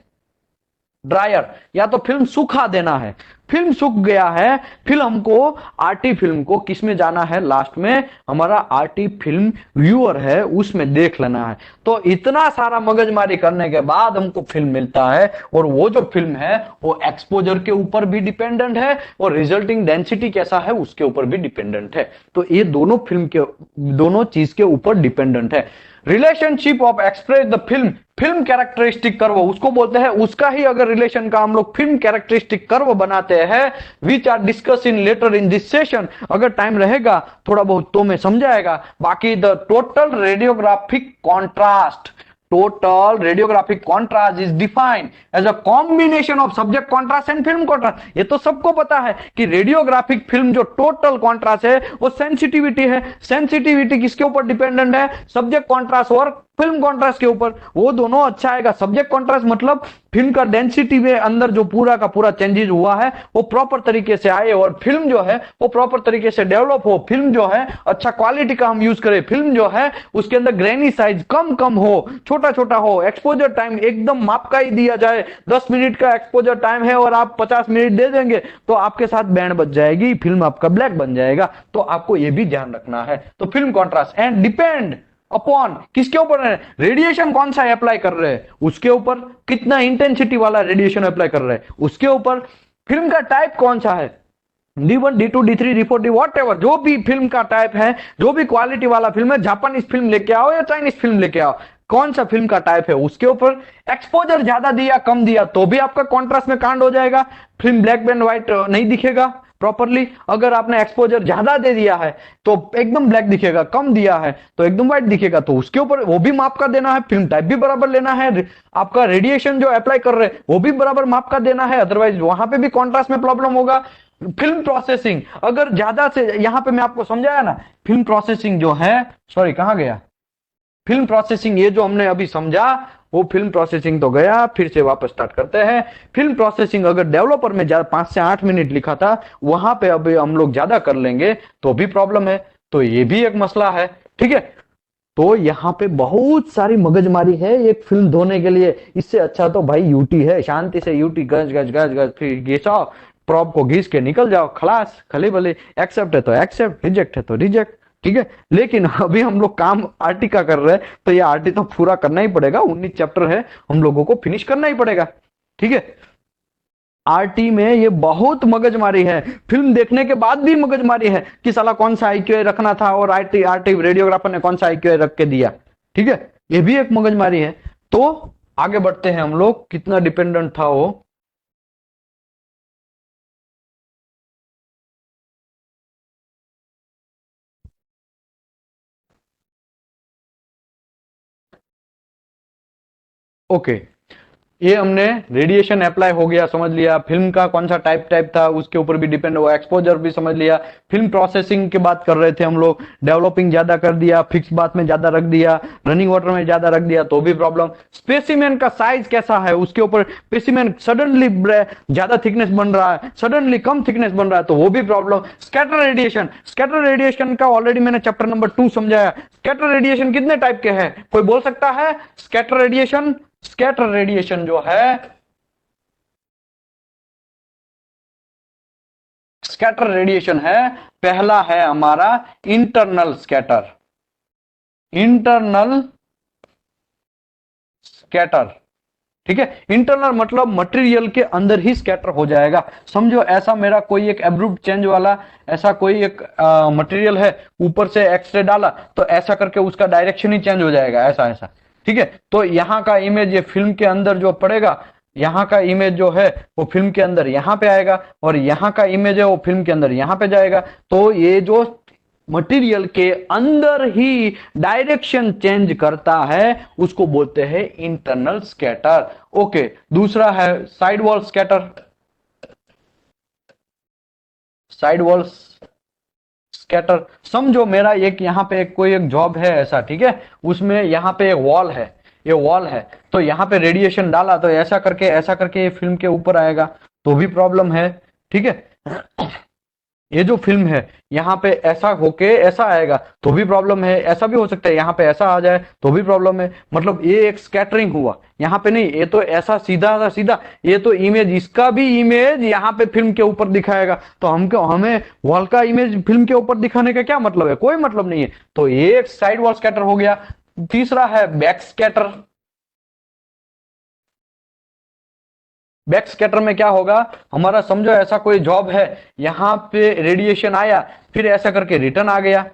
ड्रायर, या तो फिल्म सुखा देना है। फिल्म सूख गया है, फिर हमको आरटी फिल्म को किसमें जाना है, लास्ट में हमारा आरटी फिल्म व्यूअर है उसमें देख लेना है। तो इतना सारा मगजमारी करने के बाद हमको फिल्म मिलता है और वो जो फिल्म है वो एक्सपोजर के ऊपर भी डिपेंडेंट है और रिजल्टिंग डेंसिटी कैसा है उसके ऊपर भी डिपेंडेंट है। तो ये दोनों फिल्म के दोनों चीज के ऊपर डिपेंडेंट है। Relationship of express the film, film characteristic curve उसको बोलते हैं, उसका ही अगर रिलेशन का हम लोग फिल्म कैरेक्टरिस्टिक कर्व बनाते हैं which are discuss in later in this session. अगर टाइम रहेगा थोड़ा बहुत तो मैं समझाएगा। बाकी the total radiographic contrast, total radiographic contrast is defined as a combination of subject contrast and film contrast। ये तो सबको पता है कि रेडियोग्राफिक फिल्म जो टोटल कॉन्ट्रास्ट है वो सेंसिटिविटी है। सेंसिटिविटी किसके ऊपर डिपेंडेंट है, सब्जेक्ट कॉन्ट्रास्ट और फिल्म कॉन्ट्रास्ट के ऊपर। वो दोनों अच्छा आएगा। सब्जेक्ट कॉन्ट्रास्ट मतलब फिल्म का डेंसिटी में अंदर जो पूरा का पूरा चेंजेस हुआ है वो प्रॉपर तरीके से आए और फिल्म जो है वो प्रॉपर तरीके से डेवलप हो। फिल्म जो है अच्छा क्वालिटी का हम यूज करें। फिल्म जो है उसके अंदर ग्रेनी साइज कम कम हो, छोटा छोटा हो। एक्सपोजर टाइम एकदम माप का ही दिया जाए। 10 मिनट का एक्सपोजर टाइम है और आप 50 मिनट दे देंगे तो आपके साथ बैंड बज जाएगी, फिल्म आपका ब्लैक बन जाएगा। तो आपको यह भी ध्यान रखना है। तो film contrast and depend upon किसके ऊपर है, रेडिएशन कौन सा अप्लाई कर रहे हैं उसके ऊपर, कितना इंटेंसिटी वाला रेडिएशन अप्लाई कर रहे हैं उसके ऊपर, फिल्म का टाइप कौन सा है, D1 D2 D3 D4 D what ever, जो भी फिल्म का टाइप है, जो भी क्वालिटी वाला फिल्म है, जापानीज फिल्म लेके आओ या चाइनीज फिल्म लेके आओ, कौन सा फिल्म का टाइप है उसके ऊपर। एक्सपोजर ज्यादा दिया कम दिया तो भी आपका कॉन्ट्रास्ट में कांड हो जाएगा, फिल्म ब्लैक एंड व्हाइट नहीं दिखेगा प्रॉपरली। अगर आपने एक्सपोजर ज्यादा दे दिया है तो एकदम ब्लैक दिखेगा, कम दिया है तो एकदम व्हाइट दिखेगा। तो उसके ऊपर वो भी माप का देना है, फिल्म टाइप भी बराबर लेना है, आपका रेडिएशन जो अप्लाई कर रहे हैं वो भी बराबर माप का देना है, अदरवाइज वहां पे भी कॉन्ट्रास्ट में प्रॉब्लम होगा। फिल्म प्रोसेसिंग अगर ज्यादा से, यहां पे मैं आपको समझाया ना, फिल्म प्रोसेसिंग जो है, सॉरी कहां गया, फिल्म प्रोसेसिंग ये जो हमने अभी समझा वो फिल्म प्रोसेसिंग तो गया, फिर से वापस स्टार्ट करते हैं। फिल्म प्रोसेसिंग अगर डेवलपर में 5 से 8 मिनट लिखा था वहां पे अभी हम लोग ज्यादा कर लेंगे तो भी प्रॉब्लम है। तो ये भी एक मसला है, ठीक है। तो यहाँ पे बहुत सारी मगजमारी है एक फिल्म धोने के लिए। इससे अच्छा तो भाई यूटी है, शांति से यूटी गज गज गज गज फिर घिसाओ, प्रॉप को घिस के निकल जाओ, खलास खली भली। एक्सेप्ट है तो एक्सेप्ट, रिजेक्ट है तो रिजेक्ट, ठीक है। लेकिन अभी हम लोग काम आरटी का कर रहे हैं, तो ये आरटी तो पूरा करना ही पड़ेगा, 19 चैप्टर है, हम लोगों को फिनिश करना ही पड़ेगा, ठीक है। आरटी में ये बहुत मगजमारी है, फिल्म देखने के बाद भी मगजमारी है कि साला कौन सा आईक्यूआई रखना था और आरटी आरटी रेडियोग्राफर ने कौन सा आईक्यूआई रख के दिया, ठीक है। ये भी एक मगजमारी है। तो आगे बढ़ते हैं हम लोग, कितना डिपेंडेंट था वो। ओके, ये हमने रेडिएशन अप्लाई हो गया, समझ लिया। फिल्म का कौन सा टाइप टाइप था उसके ऊपर भी डिपेंड हुआ, एक्सपोजर भी समझ लिया। फिल्म प्रोसेसिंग की बात कर रहे थे हम लोग, डेवलपिंग ज्यादा कर दिया, फिक्स बात में ज्यादा रख दिया, रनिंग वाटर में ज्यादा रख दिया तो भी प्रॉब्लम। स्पेसिमेन का साइज कैसा है उसके ऊपर, स्पेसिमेन सडनली ज्यादा थिकनेस बन रहा है, सडनली कम थिकनेस बन रहा है तो वो भी problem. Scatter radiation, scatter radiation का ऑलरेडी मैंने चैप्टर नंबर 2 समझाया। स्कैटर रेडिएशन कितने टाइप के हैं, कोई बोल सकता है? स्कैटर रेडिएशन, स्कैटर रेडिएशन जो है, स्कैटर रेडिएशन है, पहला है हमारा इंटरनल स्कैटर, इंटरनल स्कैटर, ठीक है। इंटरनल मतलब मटेरियल के अंदर ही स्कैटर हो जाएगा। समझो ऐसा मेरा कोई एक एब्रूप्ट चेंज वाला ऐसा कोई एक मटेरियल है, ऊपर से एक्सरे डाला तो ऐसा करके उसका डायरेक्शन ही चेंज हो जाएगा, ऐसा ऐसा, ठीक है। तो यहाँ का इमेज ये फिल्म के अंदर जो पड़ेगा, यहाँ का इमेज जो है वो फिल्म के अंदर यहाँ पे आएगा, और यहाँ का इमेज है वो फिल्म के अंदर यहाँ पे जाएगा। तो ये जो मटेरियल के अंदर ही डायरेक्शन चेंज करता है उसको बोलते हैं इंटरनल स्कैटर। ओके, दूसरा है side wall scatter, side wall scatter. समझो मेरा एक यहाँ पे एक कोई एक जॉब है ऐसा, ठीक है, उसमें यहाँ पे एक वॉल है, ये वॉल है, तो यहाँ पे रेडिएशन डाला तो ऐसा करके ये फिल्म के ऊपर आएगा तो भी प्रॉब्लम है, ठीक है। ये जो फिल्म है यहाँ पे ऐसा होके ऐसा आएगा तो भी प्रॉब्लम है, ऐसा भी हो सकता है यहाँ पे ऐसा आ जाए तो भी प्रॉब्लम है। मतलब ये एक स्कैटरिंग हुआ, यहाँ पे नहीं, ये तो ऐसा सीधा सीधा, ये तो इमेज, इसका भी इमेज यहाँ पे फिल्म के ऊपर दिखाएगा, तो हमको हमें वॉल का इमेज फिल्म के ऊपर दिखाने का क्या मतलब है? कोई मतलब नहीं है। तो ये एक साइड वॉल स्कैटर हो गया। तीसरा है बैक स्कैटर। बैक स्कैटर में क्या होगा, हमारा समझो ऐसा कोई जॉब है, यहां पे रेडिएशन आया, फिर ऐसा करके रिटर्न आ गया,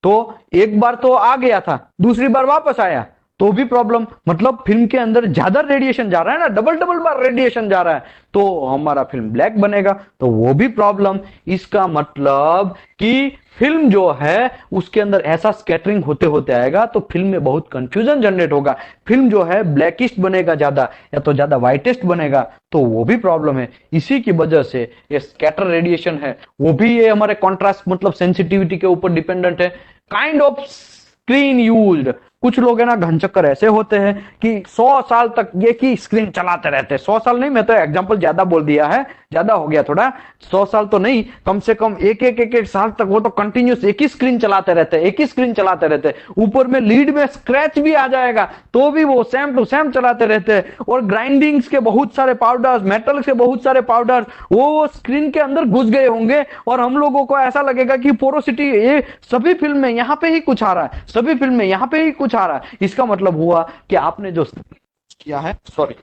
तो एक बार तो आ गया था, दूसरी बार वापस आया तो भी प्रॉब्लम। मतलब फिल्म के अंदर ज्यादा रेडिएशन जा रहा है ना, डबल डबल बार रेडिएशन जा रहा है, तो हमारा फिल्म ब्लैक बनेगा, तो वो भी प्रॉब्लम। इसका मतलब कि फिल्म जो है उसके अंदर ऐसा स्कैटरिंग होते होते आएगा तो फिल्म में बहुत कंफ्यूजन जनरेट होगा, फिल्म जो है ब्लैकिस्ट बनेगा ज्यादा या तो ज्यादा व्हाइटेस्ट बनेगा, तो वो भी प्रॉब्लम है। इसी की वजह से ये स्कैटर रेडिएशन है वो भी ये हमारे कॉन्ट्रास्ट मतलब सेंसिटिविटी के ऊपर डिपेंडेंट है। काइंड ऑफ स्क्रीन यूज्ड, कुछ लोग है ना घनचक्कर ऐसे होते हैं कि 100 साल तक ये की स्क्रीन चलाते रहते हैं। 100 साल नहीं, मैं तो एग्जांपल ज्यादा बोल दिया है, ज्यादा हो गया थोड़ा, 100 साल तो नहीं, कम से कम एक साल तक वो तो कंटिन्यूस एक ही स्क्रीन चलाते रहते हैं, एक ही स्क्रीन चलाते रहते हैं। ऊपर में लीड में स्क्रैच भी आ जाएगा तो भी वो सेम टू सेम चलाते रहते हैं। और ग्राइंडिंग्स के बहुत सारे पाउडर्स, मेटल के बहुत सारे पाउडर्स वो स्क्रीन के अंदर घुस गए होंगे, और हम लोगों को ऐसा लगेगा कि पोरोसिटी, ये सभी फिल्म में यहाँ पे ही कुछ आ रहा है, सभी फिल्म में यहाँ पे ही कुछ आ रहा है। इसका मतलब हुआ कि आपने जो किया है, सॉरी,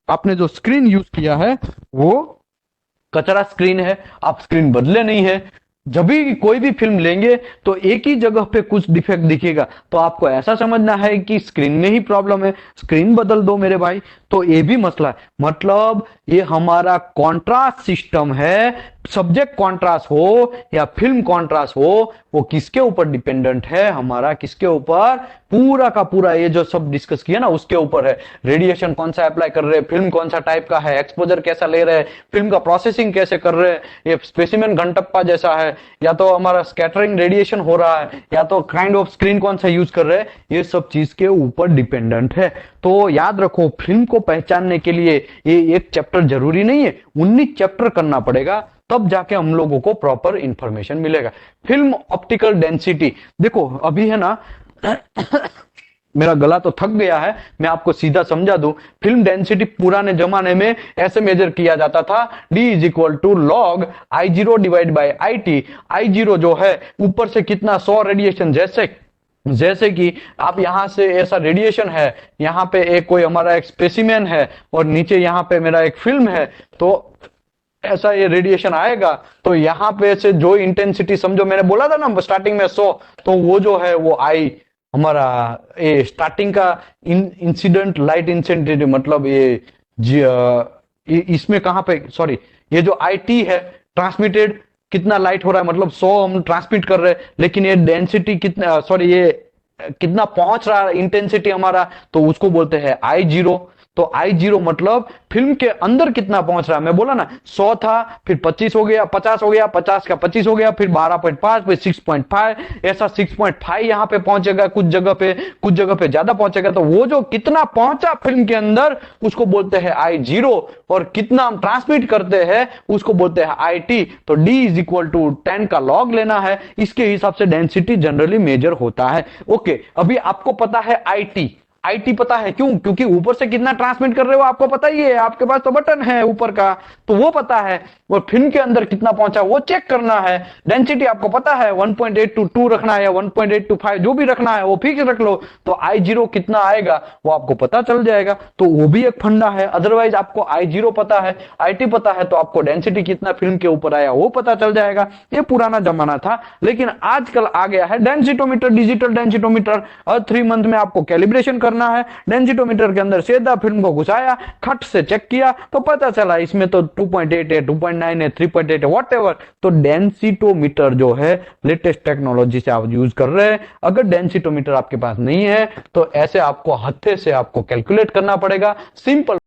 आपने जो स्क्रीन यूज किया है वो कचरा स्क्रीन है, आप स्क्रीन बदले नहीं है। जब भी कोई भी फिल्म लेंगे तो एक ही जगह पे कुछ डिफेक्ट दिखेगा, तो आपको ऐसा समझना है कि स्क्रीन में ही प्रॉब्लम है, स्क्रीन बदल दो मेरे भाई, तो ये भी मसला है। मतलब ये हमारा कॉन्ट्रास्ट सिस्टम है, सब्जेक्ट कॉन्ट्रास्ट हो या फिल्म कॉन्ट्रास्ट हो, वो किसके ऊपर डिपेंडेंट है, हमारा किसके ऊपर, पूरा का पूरा ये जो सब डिस्कस किया ना उसके ऊपर है। रेडिएशन कौन सा अप्लाई कर रहे हैं, फिल्म कौन सा टाइप का है, एक्सपोजर कैसा ले रहे हैं, फिल्म का प्रोसेसिंग कैसे कर रहे हैं, ये स्पेसिमेन घनटप्पा जैसा है या तो हमारा स्कैटरिंग रेडिएशन हो रहा है या तो काइंड ऑफ स्क्रीन कौन सा यूज कर रहे हैं, ये सब चीज के ऊपर डिपेंडेंट है। तो याद रखो, फिल्म को पहचानने के लिए ये एक चैप्टर जरूरी नहीं है, 19 चैप्टर करना पड़ेगा, तब जाके हम लोगों को प्रॉपर इंफॉर्मेशन मिलेगा। फिल्म ऑप्टिकल डेंसिटी, देखो अभी है ना, मेरा गला तो थक गया है, मैं आपको सीधा समझा दूं। फिल्म डेंसिटी पुराने जमाने में ऐसे मेजर किया जाता था, D is equal to log I0 divide by IT। I0 जो है ऊपर से कितना 100 रेडिएशन, जैसे जैसे कि आप यहां से ऐसा रेडिएशन है, यहां पे एक कोई हमारा एक स्पेसिमेन है और नीचे यहां पे मेरा एक फिल्म है, तो ऐसा ये रेडिएशन आएगा। तो यहां पे से जो इंटेंसिटी, समझो मैंने बोला था ना स्टार्टिंग में 100, तो वो जो है वो आई हमारा ये स्टार्टिंग का इंसिडेंट लाइट इंटेंसिटी, मतलब इसमें कहां पे, सॉरी, ये जो IT है ट्रांसमिटेड कितना लाइट हो रहा है, मतलब 100 हम ट्रांसमिट कर रहे हैं, लेकिन ये डेंसिटी कितना, सॉरी, ये कितना पहुंच रहा है इंटेंसिटी हमारा, तो उसको बोलते हैं I0। तो I0 मतलब फिल्म के अंदर कितना पहुंच रहा है। मैं बोला ना 100 था, फिर 25 हो गया, 50 हो गया, 50 का 25 हो गया, फिर 12.5, फिर 6.5, ऐसा 6.5 यहां पे पहुंचेगा, कुछ जगह पे ज्यादा पहुंचेगा। तो वो जो कितना पहुंचा फिल्म के अंदर उसको बोलते हैं I0, और कितना हम ट्रांसमिट करते हैं उसको बोलते हैं IT। तो D इज इक्वल टू 10 का लॉग लेना है, इसके हिसाब से डेंसिटी जनरली मेजर होता है। ओके, अभी आपको पता है IT पता है, क्यों? क्योंकि ऊपर से कितना ट्रांसमिट कर रहे हो आपको पता ही है, आपके पास तो बटन है ऊपर का, तो वो पता है। और फिल्म के अंदर कितना पहुंचा वो चेक करना है। डेंसिटी आपको पता है 1.8 to 2 रखना है या 1.8 to 5, जो भी रखना है वो फिक्स रख लो। तो I0 कितना आएगा वो आपको पता चल जाएगा, तो वो भी एक फंडा है। अदरवाइज आपको I0 पता है, IT पता है, तो आपको डेंसिटी कितना फिल्म के ऊपर आया वो पता चल जाएगा। ये पुराना जमाना था, लेकिन आजकल आ गया है डेंसिटोमीटर, डिजिटल डेंसिटोमीटर। हर 3 मंथ में आपको कैलिब्रेशन करना है। डेंसिटोमीटर के अंदर सीधा फिल्म को घुसाया, खट से चेक किया तो पता चला इसमें तो 2.8 है, 2.9 है, 3.8 है, व्हाटएवर। तो डेंसिटोमीटर जो है लेटेस्ट टेक्नोलॉजी से आप यूज कर रहे हैं। अगर डेंसिटोमीटर आपके पास नहीं है तो ऐसे आपको हत्थे से आपको कैलकुलेट करना पड़ेगा। सिंपल